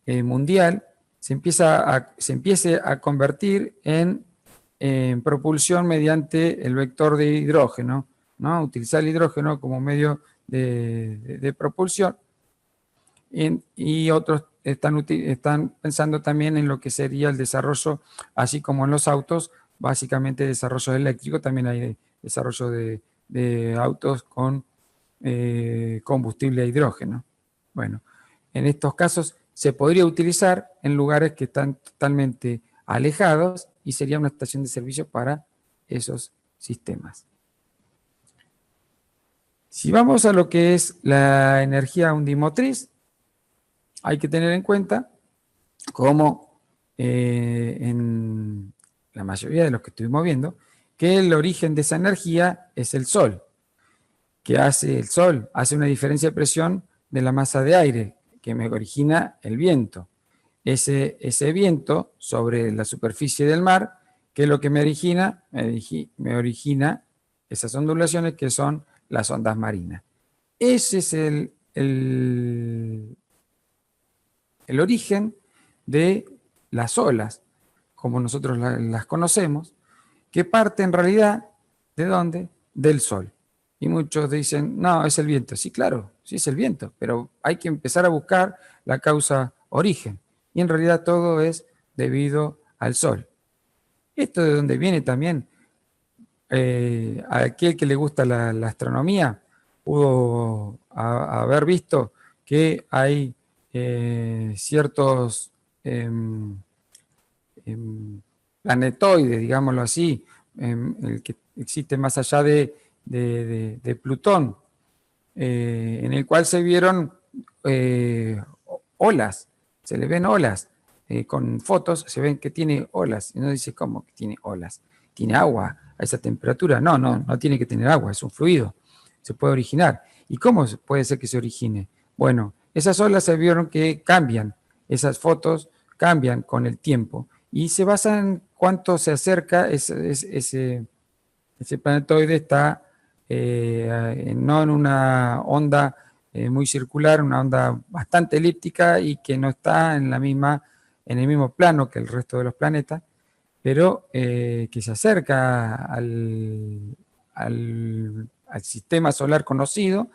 mundial se empiece a convertir en propulsión mediante el vector de hidrógeno, ¿no? Utilizar el hidrógeno como medio de propulsión. Y otros están pensando también en lo que sería el desarrollo, así como en los autos, básicamente desarrollo eléctrico, también hay desarrollo de autos con combustible a hidrógeno. Bueno, en estos casos se podría utilizar en lugares que están totalmente alejados y sería una estación de servicio para esos sistemas. Si vamos a lo que es la energía undimotriz, hay que tener en cuenta como en la mayoría de los que estuvimos viendo, que el origen de esa energía es el Sol. ¿Qué hace el Sol? Hace una diferencia de presión de la masa de aire que me origina el viento. Ese viento sobre la superficie del mar, ¿qué es lo que me origina? Me origina esas ondulaciones que son las ondas marinas. Ese es el origen de las olas, como nosotros las conocemos, que parte en realidad, ¿de dónde? Del Sol. Y muchos dicen, no, es el viento. Sí, claro, sí es el viento, pero hay que empezar a buscar la causa origen. y en realidad todo es debido al Sol. Esto de donde viene también, a aquel que le gusta la astronomía, pudo haber visto que hay ciertos planetoides, digámoslo así, el que existe más allá de Plutón, en el cual se vieron olas, se le ven olas, con fotos se ven que tiene olas, y uno dice, ¿cómo que tiene olas? ¿Tiene agua a esa temperatura? No tiene que tener agua, es un fluido, se puede originar. ¿Y cómo puede ser que se origine? Bueno, esas olas se vieron que cambian, esas fotos cambian con el tiempo, y se basa en cuánto se acerca ese planetoide está no en una onda muy circular, una onda bastante elíptica y que no está en el mismo plano que el resto de los planetas, pero que se acerca al sistema solar conocido,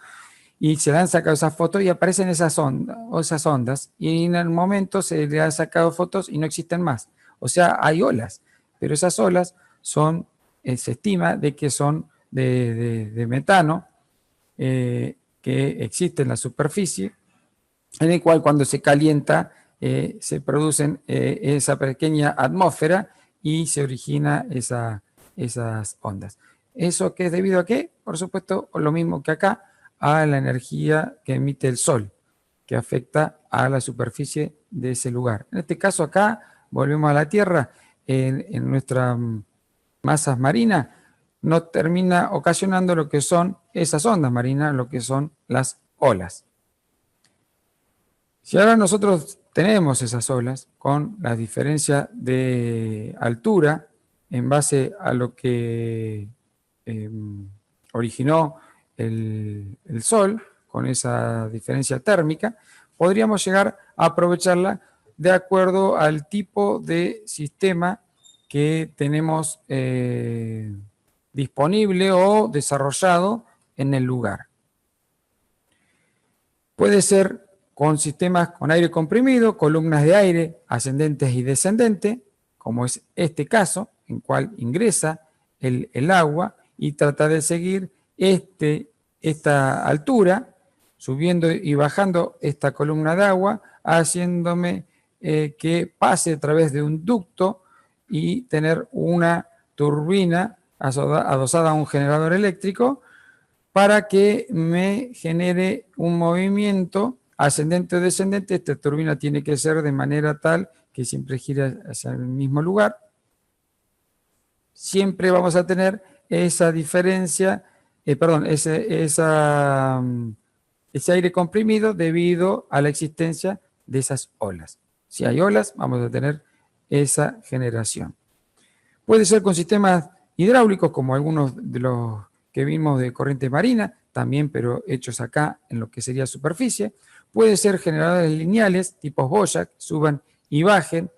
y se le han sacado esas fotos y aparecen esas ondas, y en el momento se le han sacado fotos y no existen más. O sea, hay olas, pero esas olas se estima de que son de metano, que existe en la superficie, en el cual cuando se calienta se producen esa pequeña atmósfera y se origina esas ondas. ¿Eso qué es debido a qué? Por supuesto, lo mismo que acá, a la energía que emite el Sol, que afecta a la superficie de ese lugar. En este caso acá, volvemos a la Tierra, en nuestras masas marinas, nos termina ocasionando lo que son esas ondas marinas, lo que son las olas. Si ahora nosotros tenemos esas olas con la diferencia de altura en base a lo que originó el Sol, con esa diferencia térmica, podríamos llegar a aprovecharla de acuerdo al tipo de sistema que tenemos disponible o desarrollado en el lugar. Puede ser con sistemas con aire comprimido, columnas de aire ascendentes y descendentes, como es este caso, en cual ingresa el agua y trata de seguir esta altura, subiendo y bajando esta columna de agua, haciéndome que pase a través de un ducto y tener una turbina adosada a un generador eléctrico para que me genere un movimiento ascendente o descendente. Esta turbina tiene que ser de manera tal que siempre gire hacia el mismo lugar. Siempre vamos a tener esa diferencia, ese aire comprimido debido a la existencia de esas olas. Si hay olas, vamos a tener esa generación. Puede ser con sistemas hidráulicos, como algunos de los que vimos de corriente marina, también, pero hechos acá en lo que sería superficie. Puede ser generadores lineales, tipos Boya, que suban y bajen.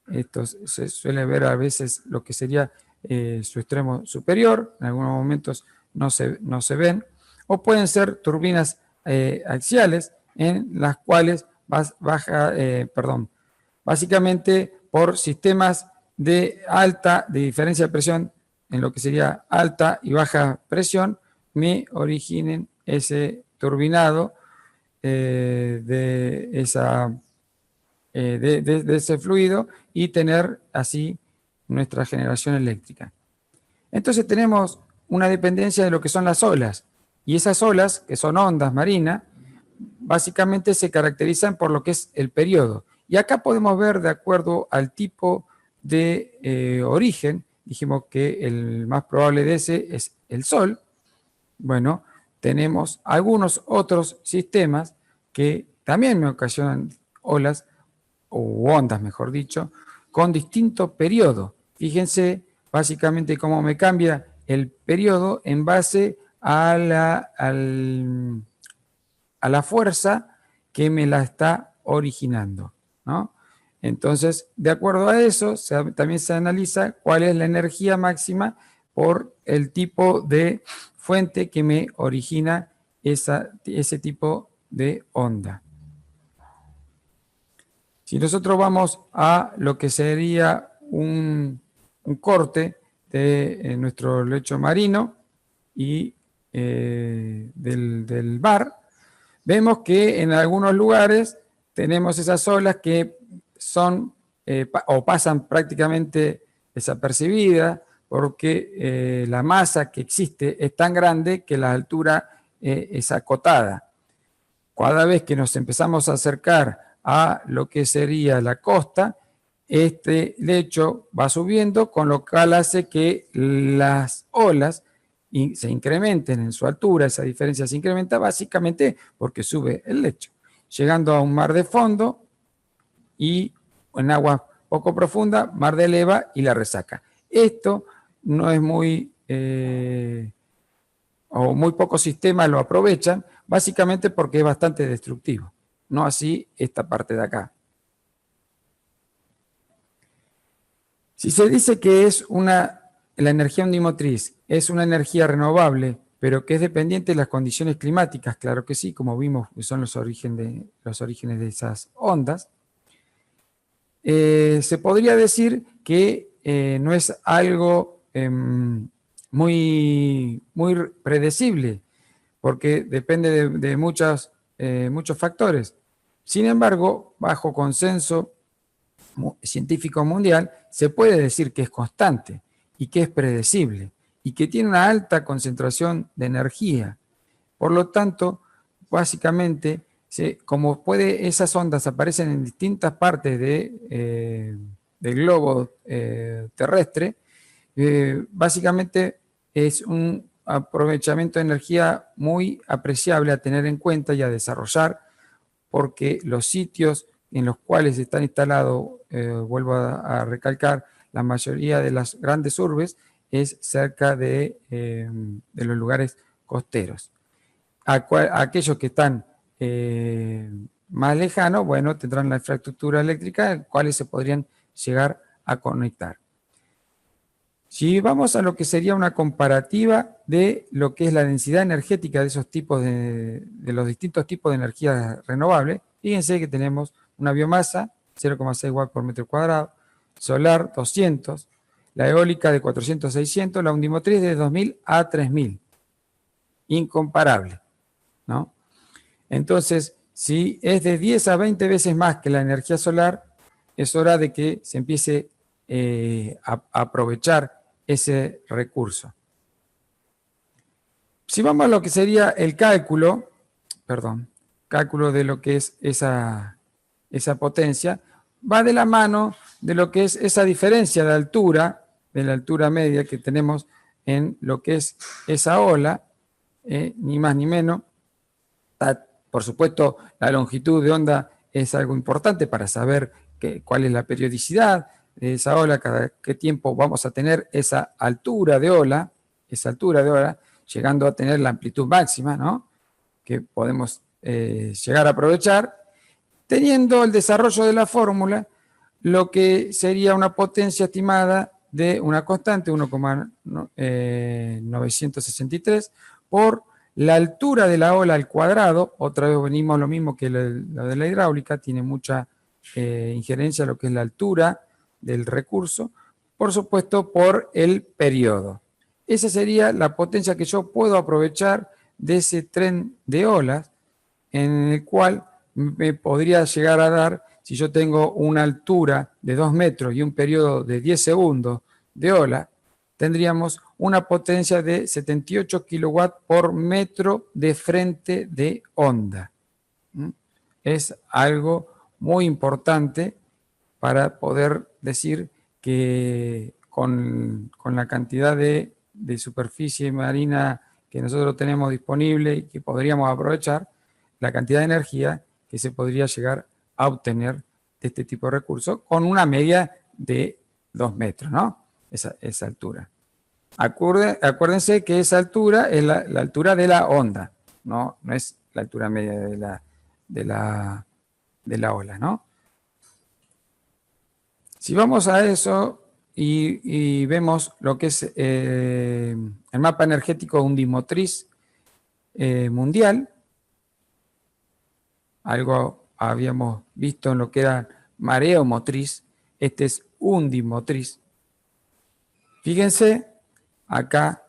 Estos se suele ver a veces lo que sería su extremo superior, en algunos momentos no se ven. O pueden ser turbinas axiales, en las cuales básicamente por sistemas de diferencia de presión, en lo que sería alta y baja presión, me originen ese turbinado de ese fluido y tener así nuestra generación eléctrica. Entonces tenemos una dependencia de lo que son las olas, y esas olas, que son ondas marinas, básicamente se caracterizan por lo que es el periodo. Y acá podemos ver, de acuerdo al tipo de origen, dijimos que el más probable de ese es el Sol. Bueno, tenemos algunos otros sistemas que también me ocasionan olas, o ondas, mejor dicho, con distinto periodo. Fíjense básicamente cómo me cambia el periodo en base a la fuerza que me la está originando, ¿no? Entonces, de acuerdo a eso, también se analiza cuál es la energía máxima por el tipo de fuente que me origina ese tipo de onda. Si nosotros vamos a lo que sería un corte de nuestro lecho marino y del mar, vemos que en algunos lugares tenemos esas olas que son o pasan prácticamente desapercibidas porque la masa que existe es tan grande que la altura es acotada. Cada vez que nos empezamos a acercar a lo que sería la costa, este lecho va subiendo, con lo cual hace que las olas se incrementen en su altura. Esa diferencia se incrementa básicamente porque sube el lecho, llegando a un mar de fondo y en agua poco profunda, mar de leva y la resaca. Esto no es muy o muy pocos sistemas lo aprovechan, básicamente porque es bastante destructivo. No así esta parte de acá. Si se dice que la energía ondimotriz es una energía renovable, pero que es dependiente de las condiciones climáticas, claro que sí, como vimos que son los orígenes de esas ondas, se podría decir que no es algo muy predecible, porque depende de muchos factores. Sin embargo, bajo consenso científico mundial, se puede decir que es constante y que es predecible y que tiene una alta concentración de energía. Por lo tanto, básicamente, como esas ondas aparecen en distintas partes del globo terrestre, básicamente es un aprovechamiento de energía muy apreciable a tener en cuenta y a desarrollar, porque los sitios en los cuales están instalados, vuelvo a recalcar, la mayoría de las grandes urbes es cerca de los lugares costeros. Aquellos que están más lejanos, bueno, tendrán la infraestructura eléctrica, cuales se podrían llegar a conectar. Si vamos a lo que sería una comparativa de lo que es la densidad energética de esos tipos de los distintos tipos de energías renovables, fíjense que tenemos una biomasa 0,6 watts por metro cuadrado, solar 200, la eólica de 400 a 600, la ondimotriz de 2000 a 3000. Incomparable, ¿no? Entonces, si es de 10 a 20 veces más que la energía solar, es hora de que se empiece a aprovechar ese recurso. Si vamos a lo que sería el cálculo de lo que es esa potencia, va de la mano de lo que es esa diferencia de altura, de la altura media que tenemos en lo que es esa ola, ni más ni menos. Por supuesto, la longitud de onda es algo importante para saber cuál es la periodicidad de esa ola, cada qué tiempo vamos a tener esa altura de ola, llegando a tener la amplitud máxima, ¿no?, que podemos llegar a aprovechar, teniendo el desarrollo de la fórmula, lo que sería una potencia estimada de una constante, 1,963, por la altura de la ola al cuadrado. Otra vez venimos lo mismo que lo de la hidráulica, tiene mucha injerencia lo que es la altura del recurso, por supuesto por el periodo. Esa sería la potencia que yo puedo aprovechar de ese tren de olas, en el cual me podría llegar a dar, si yo tengo una altura de 2 metros y un periodo de 10 segundos de ola, tendríamos una potencia de 78 kilowatts por metro de frente de onda. Es algo muy importante para poder decir que con la cantidad de superficie marina que nosotros tenemos disponible y que podríamos aprovechar, la cantidad de energía que se podría llegar a obtener de este tipo de recursos con una media de 2 metros, ¿no? Esa altura. Acuérdense que esa altura es la altura de la onda, no es la altura media de la ola, ¿no? Si vamos a eso y vemos lo que es el mapa energético ondimotriz mundial, algo habíamos visto en lo que eran mareomotriz, este es undimotriz. Fíjense, acá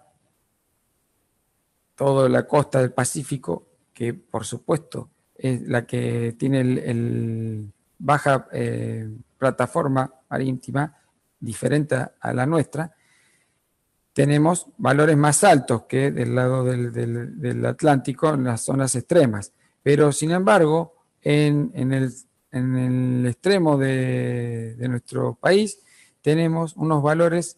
toda la costa del Pacífico, que por supuesto es la que tiene el baja plataforma marítima, diferente a la nuestra, tenemos valores más altos que del lado del Atlántico en las zonas extremas. Pero sin embargo, en el extremo de nuestro país tenemos unos valores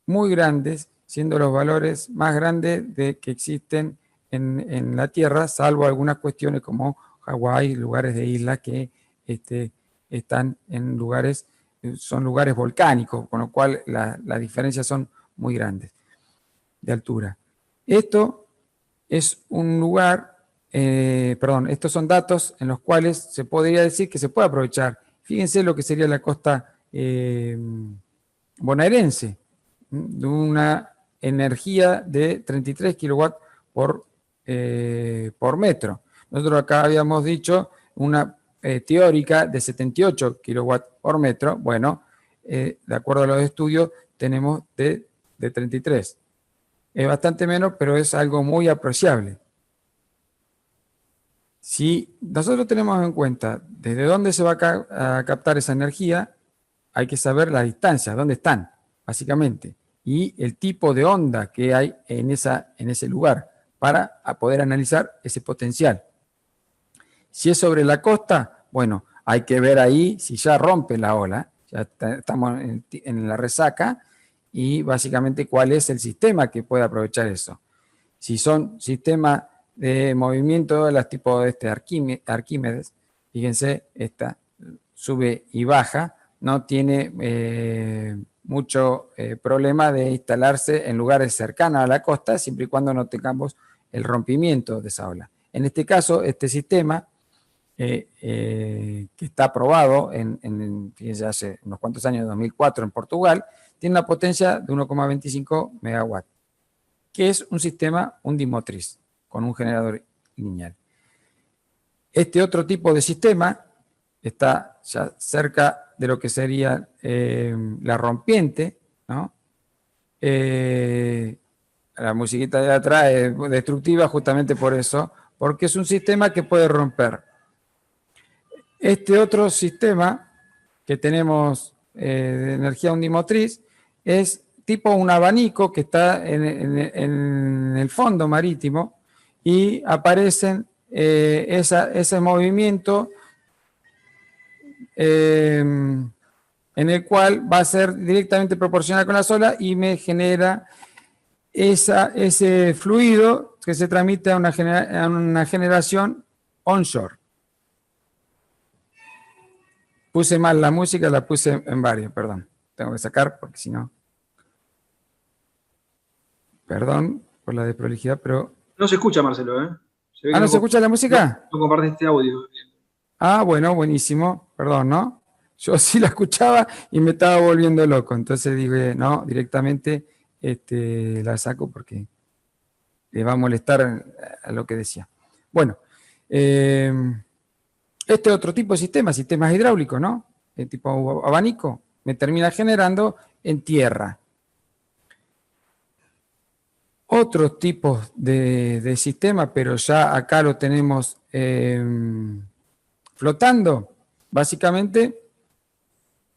muy grandes, siendo los valores más grandes que existen en la Tierra, salvo algunas cuestiones como Hawái, lugares de islas que están en lugares, son lugares volcánicos, con lo cual las diferencias son muy grandes de altura. Esto es un lugar, estos son datos en los cuales se podría decir que se puede aprovechar. Fíjense lo que sería la costa bonaerense, de una energía de 33 kilowatts por metro. Nosotros acá habíamos dicho una teórica de 78 kilowatts por metro. Bueno, de acuerdo a los estudios, tenemos de 33. Es bastante menos, pero es algo muy apreciable. Si nosotros tenemos en cuenta desde dónde se va a captar esa energía, hay que saber la distancia, dónde están, básicamente, y el tipo de onda que hay en ese lugar para poder analizar ese potencial. Si es sobre la costa, bueno, hay que ver ahí si ya rompe la ola, ya estamos en la resaca, y básicamente cuál es el sistema que puede aprovechar eso. Si son sistemas de movimiento de olas tipo Arquímedes, fíjense, esta sube y baja, no tiene mucho problema de instalarse en lugares cercanos a la costa, siempre y cuando no tengamos el rompimiento de esa ola. En este caso, este sistema, que está aprobado fíjense, hace unos cuantos años, 2004 en Portugal, tiene una potencia de 1,25 megawatts, que es un sistema undimotriz, con un generador lineal. Este otro tipo de sistema está ya cerca de lo que sería la rompiente, ¿no? La musiquita de atrás es destructiva justamente por eso, porque es un sistema que puede romper. Este otro sistema que tenemos de energía undimotriz es tipo un abanico que está en el fondo marítimo y aparecen ese movimiento en el cual va a ser directamente proporcional con la olas y me genera ese fluido que se transmite a una generación onshore. Puse mal la música, la puse en varios, perdón. Tengo que sacar porque si no... Perdón por la desprolijidad, pero... No se escucha, Marcelo, ¿eh? ¿No se escucha la música? No compartes este audio. Ah, bueno, buenísimo. Perdón, ¿no? Yo sí la escuchaba y me estaba volviendo loco. Entonces dije, no, directamente la saco porque le va a molestar a lo que decía. Bueno, este otro tipo de sistemas hidráulicos, ¿no? El tipo abanico, me termina generando en tierra. Otros tipos de sistemas, pero ya acá lo tenemos flotando, básicamente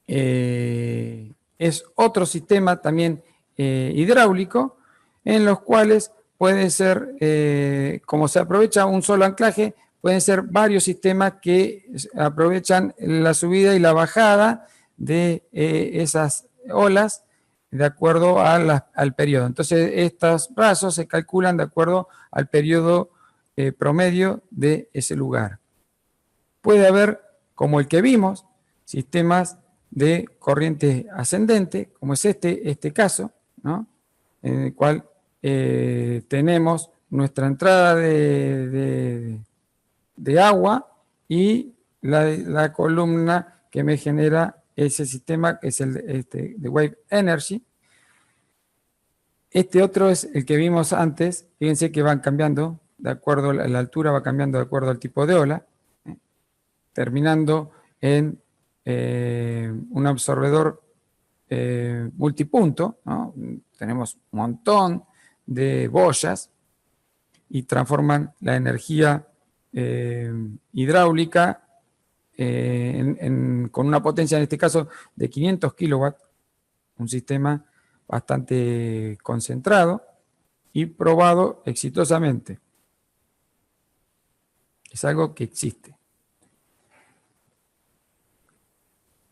es otro sistema también hidráulico, en los cuales puede ser, como se aprovecha un solo anclaje, pueden ser varios sistemas que aprovechan la subida y la bajada de esas olas de acuerdo al periodo. Entonces, estos brazos se calculan de acuerdo al periodo promedio de ese lugar. Puede haber, como el que vimos, sistemas de corriente ascendente, como es este caso, ¿no? En el cual tenemos nuestra entrada de agua y la columna que me genera ese sistema, que es el de Wave Energy. Este otro es el que vimos antes. Fíjense que van cambiando de acuerdo la altura, va cambiando de acuerdo al tipo de ola, terminando en un absorbedor multipunto, ¿no? Tenemos un montón de boyas y transforman la energía hidráulica con una potencia, en este caso, de 500 kilowatts, un sistema bastante concentrado y probado exitosamente. Es algo que existe.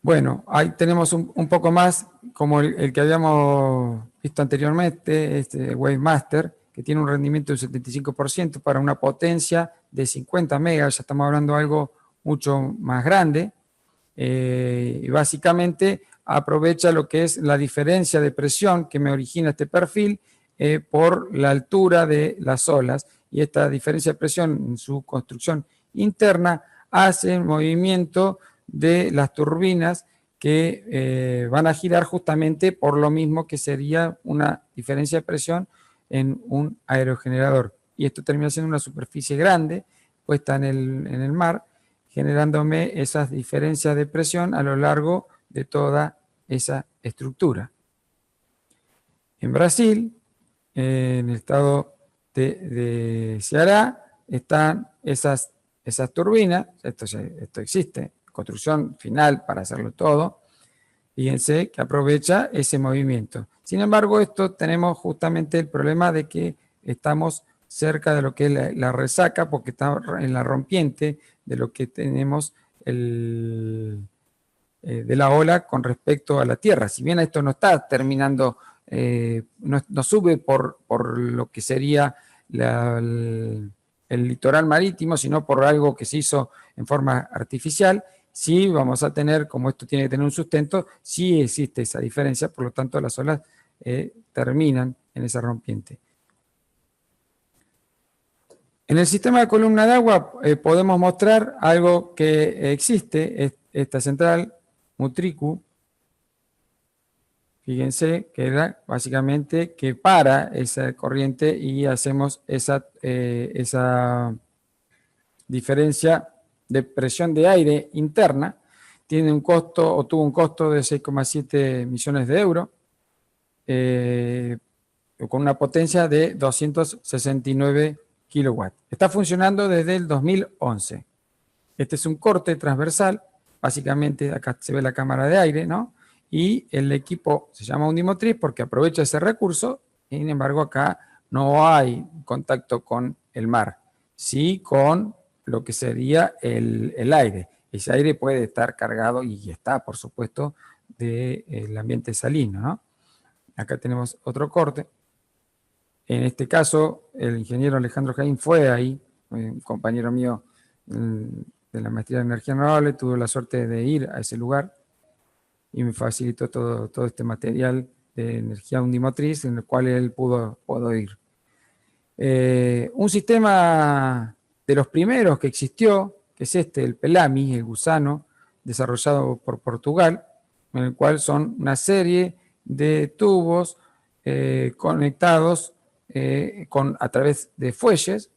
Bueno, ahí tenemos un poco más, como el que habíamos visto anteriormente, este WaveMaster, que tiene un rendimiento del 75% para una potencia de 50 megas, ya estamos hablando de algo mucho más grande, y básicamente aprovecha lo que es la diferencia de presión que me origina este perfil por la altura de las olas, y esta diferencia de presión en su construcción interna hace el movimiento de las turbinas que van a girar justamente por lo mismo que sería una diferencia de presión en un aerogenerador. Y esto termina siendo una superficie grande puesta en el mar, generándome esas diferencias de presión a lo largo de toda esa estructura. En Brasil, en el estado de Ceará, están esas turbinas, esto existe, construcción final para hacerlo todo. Fíjense que aprovecha ese movimiento. Sin embargo, esto tenemos justamente el problema de que estamos cerca de lo que es la resaca, porque está en la rompiente de lo que tenemos de la ola con respecto a la tierra. Si bien esto no está terminando, no sube por lo que sería el litoral marítimo, sino por algo que se hizo en forma artificial, sí vamos a tener, como esto tiene que tener un sustento, sí existe esa diferencia, por lo tanto las olas terminan en esa rompiente. En el sistema de columna de agua podemos mostrar algo que existe, esta central Mutriku. Fíjense que era básicamente que para esa corriente y hacemos esa diferencia de presión de aire interna. Tiene un costo, o tuvo un costo de 6,7 millones de euros, con una potencia de 269 kilowatts. Está funcionando desde el 2011. Este es un corte transversal, básicamente acá se ve la cámara de aire, ¿no? Y el equipo se llama undimotriz porque aprovecha ese recurso, sin embargo acá no hay contacto con el mar, sí con lo que sería el aire. Ese aire puede estar cargado, y está por supuesto, del ambiente salino, ¿no? Acá tenemos otro corte. En este caso, el ingeniero Alejandro Jaín fue ahí, un compañero mío de la maestría de energía renovable, tuve la suerte de ir a ese lugar y me facilitó todo este material de energía undimotriz en el cual él pudo ir. Un sistema de los primeros que existió, que es el Pelami, el gusano, desarrollado por Portugal, en el cual son una serie de tubos conectados a través de fuelles,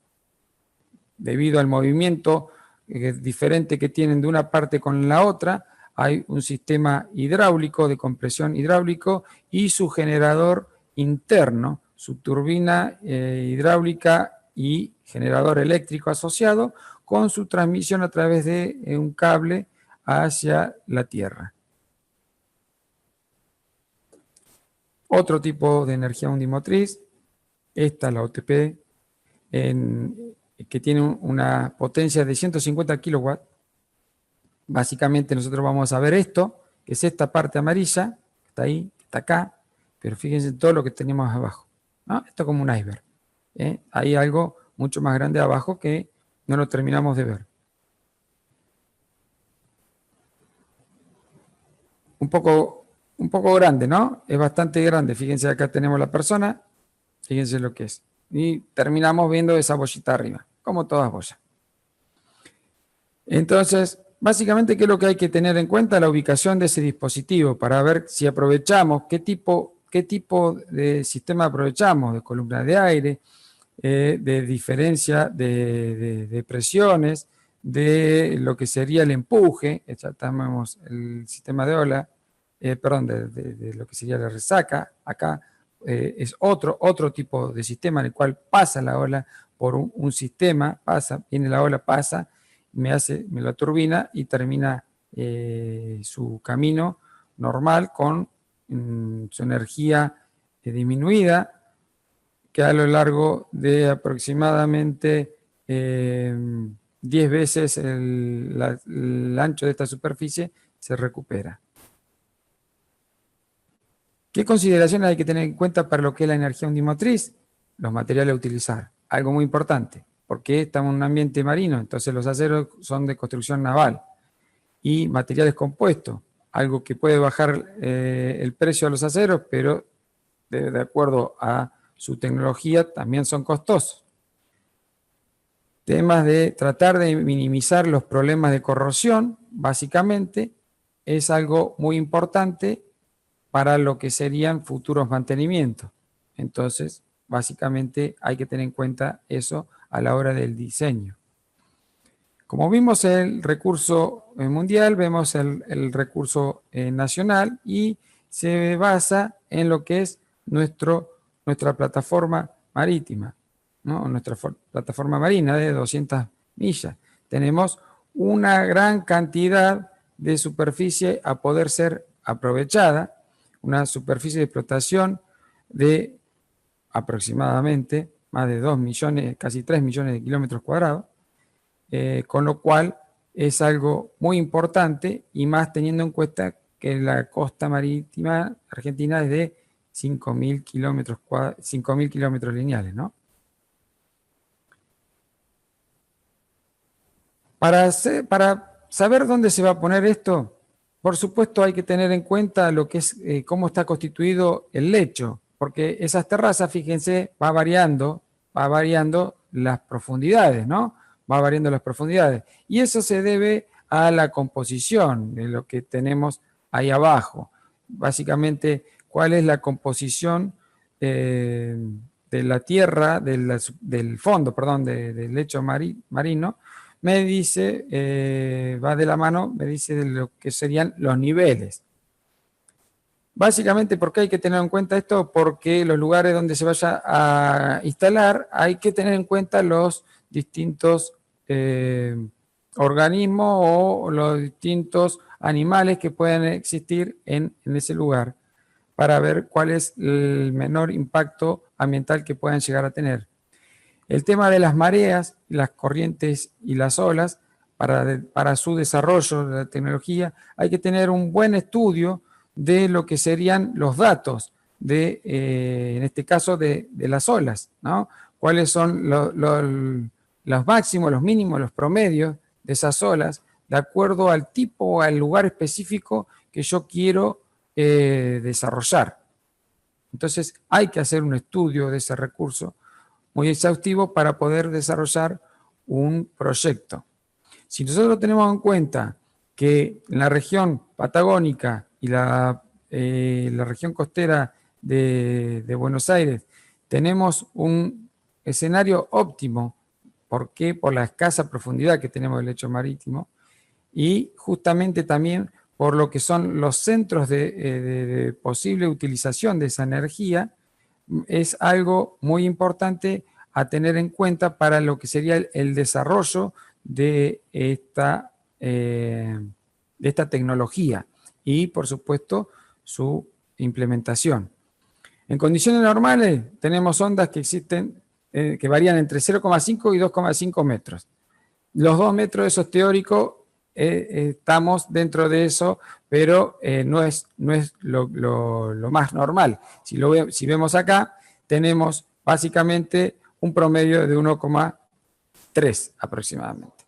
debido al movimiento diferente que tienen de una parte con la otra. Hay un sistema hidráulico, de compresión hidráulico, y su generador interno, su turbina hidráulica y generador eléctrico asociado, con su transmisión a través de un cable hacia la tierra. Otro tipo de energía undimotriz, esta es la OTP, que tiene una potencia de 150 kilowatts. Básicamente nosotros vamos a ver esto, que es esta parte amarilla, que está ahí, que está acá, pero fíjense en todo lo que tenemos abajo, ¿no? Esto es como un iceberg. Hay algo mucho más grande abajo que no lo terminamos de ver. Un poco grande, ¿no? Es bastante grande. Fíjense, acá tenemos la persona, fíjense lo que es. Y terminamos viendo esa bollita arriba, como todas bollas. Entonces, básicamente, ¿qué es lo que hay que tener en cuenta? La ubicación de ese dispositivo para ver si aprovechamos, qué tipo de sistema aprovechamos, de columna de aire, de diferencia de presiones, de lo que sería el empuje, ya tenemos el sistema de ola, perdón, de lo que sería la resaca. Acá es otro tipo de sistema en el cual pasa la ola por un sistema, viene la ola, pasa, me la turbina y termina su camino normal con su energía disminuida, que a lo largo de aproximadamente 10 veces el ancho de esta superficie se recupera. ¿Qué consideraciones hay que tener en cuenta para lo que es la energía undimotriz? Los materiales a utilizar. Algo muy importante, porque estamos en un ambiente marino, entonces los aceros son de construcción naval. Y materiales compuestos, algo que puede bajar el precio de los aceros, pero de acuerdo a su tecnología también son costosos. Temas de tratar de minimizar los problemas de corrosión, básicamente, es algo muy importante para lo que serían futuros mantenimientos. Entonces, básicamente hay que tener en cuenta eso a la hora del diseño. Como vimos el recurso mundial, vemos el recurso nacional y se basa en lo que es nuestra plataforma marítima, ¿no? Nuestra plataforma marina de 200 millas. Tenemos una gran cantidad de superficie a poder ser aprovechada, una superficie de explotación de aproximadamente más de 2 millones, casi 3 millones de kilómetros cuadrados, con lo cual es algo muy importante y más teniendo en cuenta que la costa marítima argentina es de 5.000 kilómetros lineales, ¿no? Para saber dónde se va a poner esto, por supuesto hay que tener en cuenta lo que es cómo está constituido el lecho, porque esas terrazas, fíjense, va variando las profundidades, ¿no? Va variando las profundidades. Y eso se debe a la composición de lo que tenemos ahí abajo. Básicamente, ¿cuál es la composición de la tierra, del fondo, perdón, del lecho marino? Me dice, va de la mano, me dice de lo que serían los niveles. Básicamente, ¿por qué hay que tener en cuenta esto? Porque los lugares donde se vaya a instalar hay que tener en cuenta los distintos organismos o los distintos animales que puedan existir en ese lugar para ver cuál es el menor impacto ambiental que puedan llegar a tener. El tema de las mareas, las corrientes y las olas, para su desarrollo de la tecnología, hay que tener un buen estudio de lo que serían los datos, en este caso, de las olas, ¿no? Cuáles son los máximos, los mínimos, los promedios de esas olas, de acuerdo al tipo o al lugar específico que yo quiero desarrollar. Entonces, hay que hacer un estudio de ese recurso muy exhaustivo para poder desarrollar un proyecto. Si nosotros tenemos en cuenta que en la región patagónica y la región costera de Buenos Aires tenemos un escenario óptimo, ¿por qué? Por la escasa profundidad que tenemos del lecho marítimo y justamente también por lo que son los centros de posible utilización de esa energía, es algo muy importante a tener en cuenta para lo que sería el desarrollo de esta tecnología y, por supuesto, su implementación. En condiciones normales tenemos ondas que existen, que varían entre 0,5 y 2,5 metros. Los 2 metros, eso es teórico, estamos dentro de eso, pero no es lo más normal. Si vemos acá, tenemos básicamente un promedio de 1,3 aproximadamente.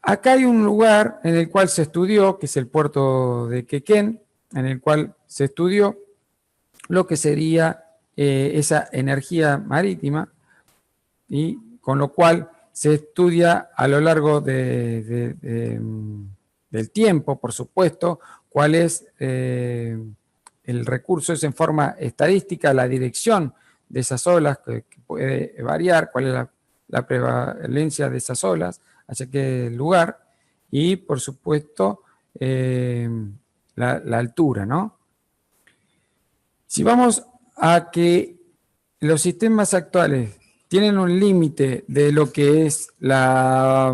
Acá hay un lugar en el cual se estudió, que es el puerto de Quequén, en el cual se estudió lo que sería esa energía marítima, y con lo cual se estudia a lo largo del tiempo, por supuesto, cuál es el recurso, es en forma estadística, la dirección de esas olas que puede variar, cuál es la prevalencia de esas olas hacia aquel lugar y, por supuesto, la altura, ¿no? Si vamos a que los sistemas actuales tienen un límite de lo que es la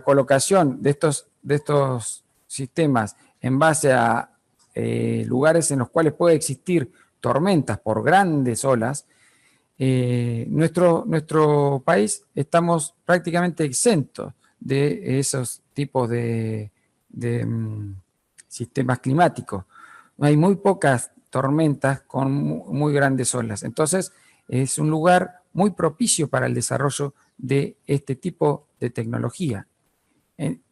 colocación de estos sistemas en base a lugares en los cuales puede existir tormentas por grandes olas, nuestro país estamos prácticamente exentos de esos tipos de sistemas climáticos. Hay muy pocas tormentas con muy grandes olas. Entonces, es un lugar muy propicio para el desarrollo de este tipo de tecnología.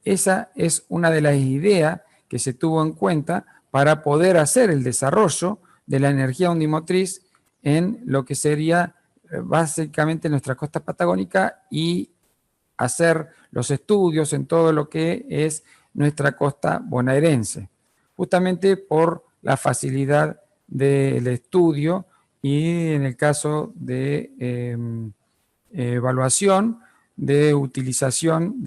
Esa es una de las ideas que se tuvo en cuenta para poder hacer el desarrollo de la energía ondimotriz en lo que sería básicamente nuestra costa patagónica y hacer los estudios en todo lo que es nuestra costa bonaerense, justamente por la facilidad del estudio y en el caso de evaluación, de utilización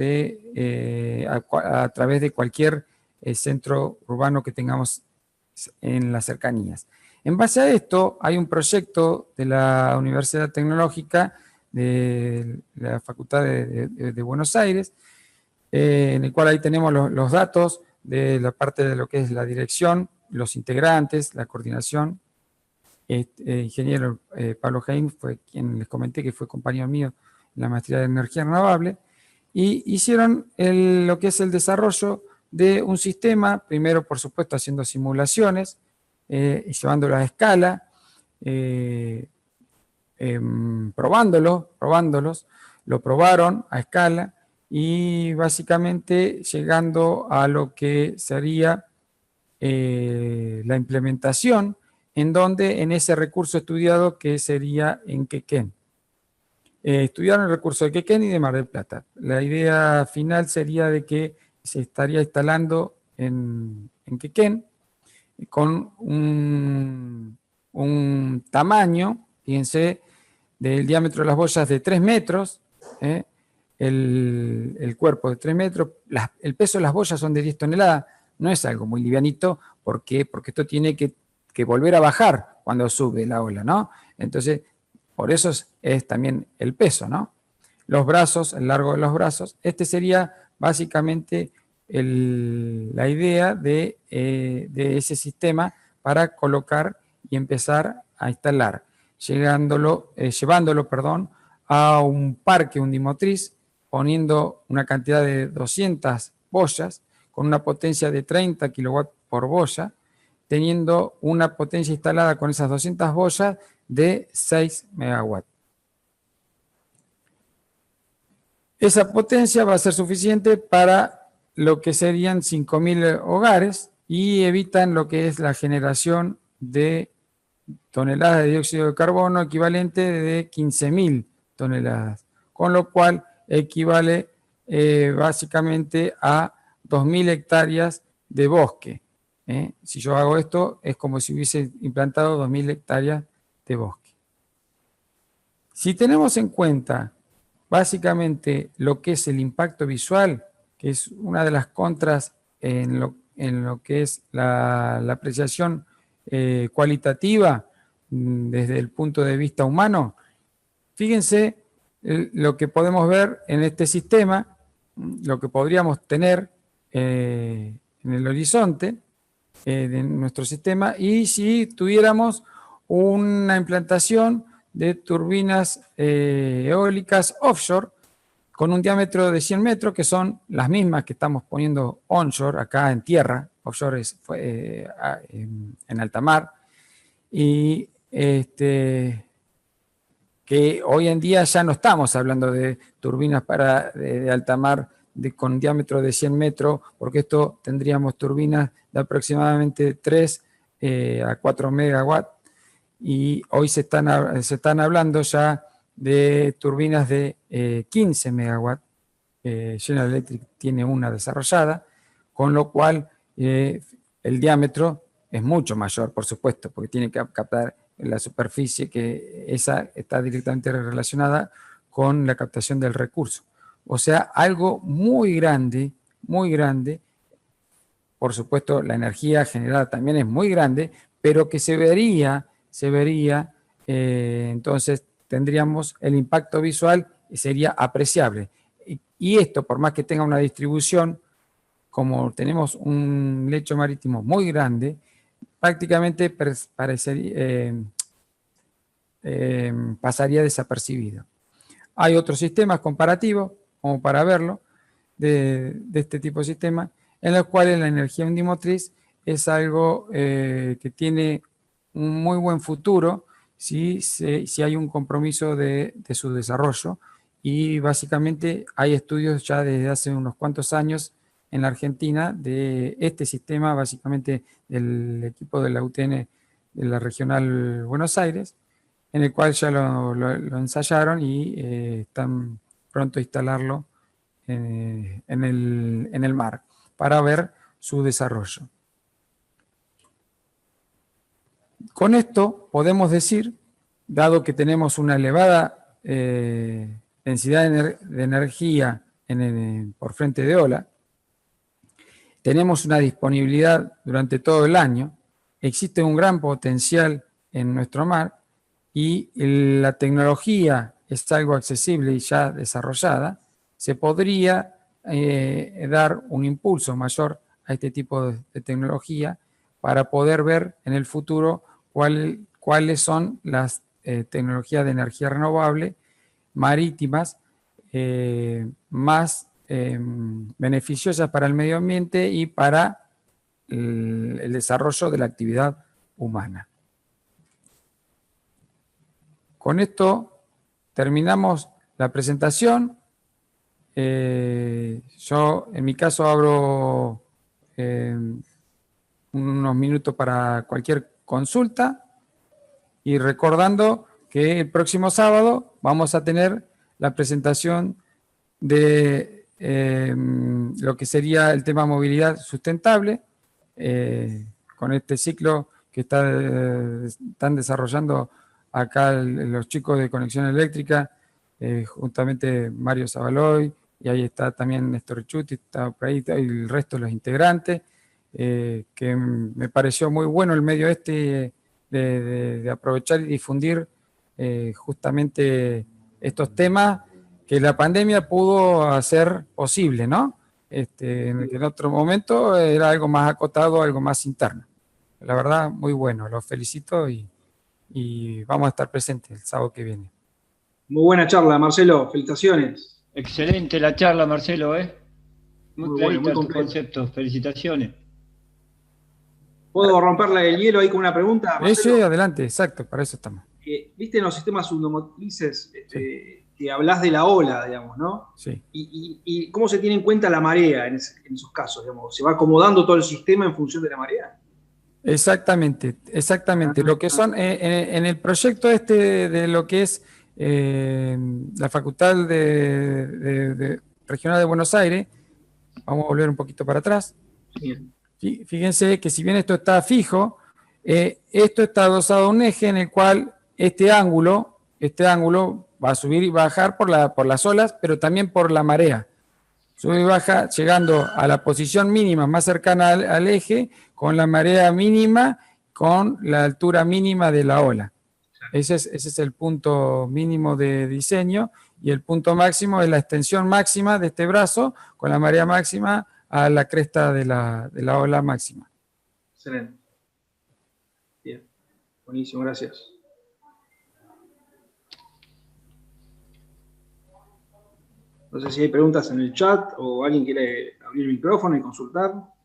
a través de cualquier centro urbano que tengamos en las cercanías. En base a esto, hay un proyecto de la Universidad Tecnológica de la Facultad de Buenos Aires, en el cual ahí tenemos los datos de la parte de lo que es la dirección, los integrantes, la coordinación. Ingeniero Pablo Heim fue quien les comenté que fue compañero mío en la maestría de energía renovable, y hicieron lo que es el desarrollo de un sistema, primero por supuesto haciendo simulaciones, llevándolo a escala, probándolos, lo probaron a escala y básicamente llegando a lo que sería la implementación en donde en ese recurso estudiado que sería en Quequén. Estudiaron el recurso de Quequén y de Mar del Plata. La idea final sería de que se estaría instalando en Quequén con un tamaño, fíjense, del diámetro de las boyas de 3 metros, el cuerpo de 3 metros, el peso de las boyas son de 10 toneladas, no es algo muy livianito, ¿por qué? Porque esto tiene que volver a bajar cuando sube la ola, ¿no? Entonces, por eso es también el peso, ¿no? Los brazos, el largo de los brazos, este sería básicamente la idea de ese sistema para colocar y empezar a instalar, llevándolo a un parque undimotriz, poniendo una cantidad de 200 boyas con una potencia de 30 kW por boya, teniendo una potencia instalada con esas 200 boyas de 6 megawatts. Esa potencia va a ser suficiente para lo que serían 5.000 hogares y evitan lo que es la generación de toneladas de dióxido de carbono equivalente de 15.000 toneladas, con lo cual equivale básicamente a 2.000 hectáreas de bosque. Si yo hago esto, es como si hubiese implantado 2.000 hectáreas de bosque. Si tenemos en cuenta básicamente lo que es el impacto visual, que es una de las contras en lo que es la apreciación cualitativa desde el punto de vista humano, fíjense lo que podemos ver en este sistema, lo que podríamos tener en el horizonte de nuestro sistema, y si tuviéramos una implantación de turbinas eólicas offshore con un diámetro de 100 metros, que son las mismas que estamos poniendo onshore acá en tierra, offshore es en alta mar, y que hoy en día ya no estamos hablando de turbinas de alta mar con diámetro de 100 metros, porque esto tendríamos turbinas de aproximadamente 3 a 4 megawatts, y hoy se están hablando ya de turbinas de 15 megawatts. General Electric tiene una desarrollada, con lo cual el diámetro es mucho mayor, por supuesto, porque tiene que captar en la superficie, que esa está directamente relacionada con la captación del recurso. O sea, algo muy grande, muy grande. Por supuesto, la energía generada también es muy grande, pero que se vería, entonces tendríamos el impacto visual y sería apreciable. Y esto, por más que tenga una distribución, como tenemos un lecho marítimo muy grande, prácticamente pasaría desapercibido. Hay otros sistemas comparativos, como para verlo, de este tipo de sistemas, en los cuales la energía undimotriz es algo que tiene un muy buen futuro si hay un compromiso de su desarrollo. Y básicamente hay estudios ya desde hace unos cuantos años en la Argentina de este sistema, básicamente del equipo de la UTN de la Regional Buenos Aires, en el cual ya lo ensayaron y están pronto a instalarlo en el mar para ver su desarrollo. Con esto podemos decir, dado que tenemos una elevada densidad de energía por frente de ola, tenemos una disponibilidad durante todo el año, existe un gran potencial en nuestro mar y la tecnología es algo accesible y ya desarrollada, se podría dar un impulso mayor a este tipo de tecnología para poder ver en el futuro cuáles son las tecnologías de energía renovable marítimas más beneficiosas para el medio ambiente y para el desarrollo de la actividad humana. Con esto terminamos la presentación. Yo, en mi caso, abro unos minutos para cualquier consulta y recordando que el próximo sábado vamos a tener la presentación de lo que sería el tema movilidad sustentable con este ciclo que están desarrollando acá los chicos de Conexión Eléctrica, juntamente Mario Zabaloy, y ahí está también Néstor Richuti, está por ahí, y el resto de los integrantes, que me pareció muy bueno el medio de aprovechar y difundir justamente estos temas que la pandemia pudo hacer posible, ¿no? En otro momento era algo más acotado, algo más interno. La verdad, muy bueno, los felicito y vamos a estar presentes el sábado que viene. Muy buena charla, Marcelo. Felicitaciones. Excelente la charla, Marcelo, ¿eh? Muy clarita bueno, muy tu concepto. Felicitaciones. ¿Puedo romperle el hielo ahí con una pregunta, Marcelo? Sí, adelante, exacto, para eso estamos. Viste en los sistemas submotrices Sí. que hablas de la ola, digamos, ¿no? Sí. Y cómo se tiene en cuenta la marea en esos casos, digamos. ¿Se va acomodando todo el sistema en función de la marea? Exactamente. Lo que son, en el proyecto de lo que es la Facultad Regional de Buenos Aires, vamos a volver un poquito para atrás. Bien. Fíjense que si bien esto está fijo, esto está adosado a un eje en el cual este ángulo va a subir y bajar por las olas, pero también por la marea. Sube y baja llegando a la posición mínima más cercana al eje, con la marea mínima, con la altura mínima de la ola. Ese es el punto mínimo de diseño, y el punto máximo es la extensión máxima de este brazo con la marea máxima a la cresta de la ola máxima. Excelente. Bien. Buenísimo, gracias. No sé si hay preguntas en el chat o alguien quiere abrir el micrófono y consultar.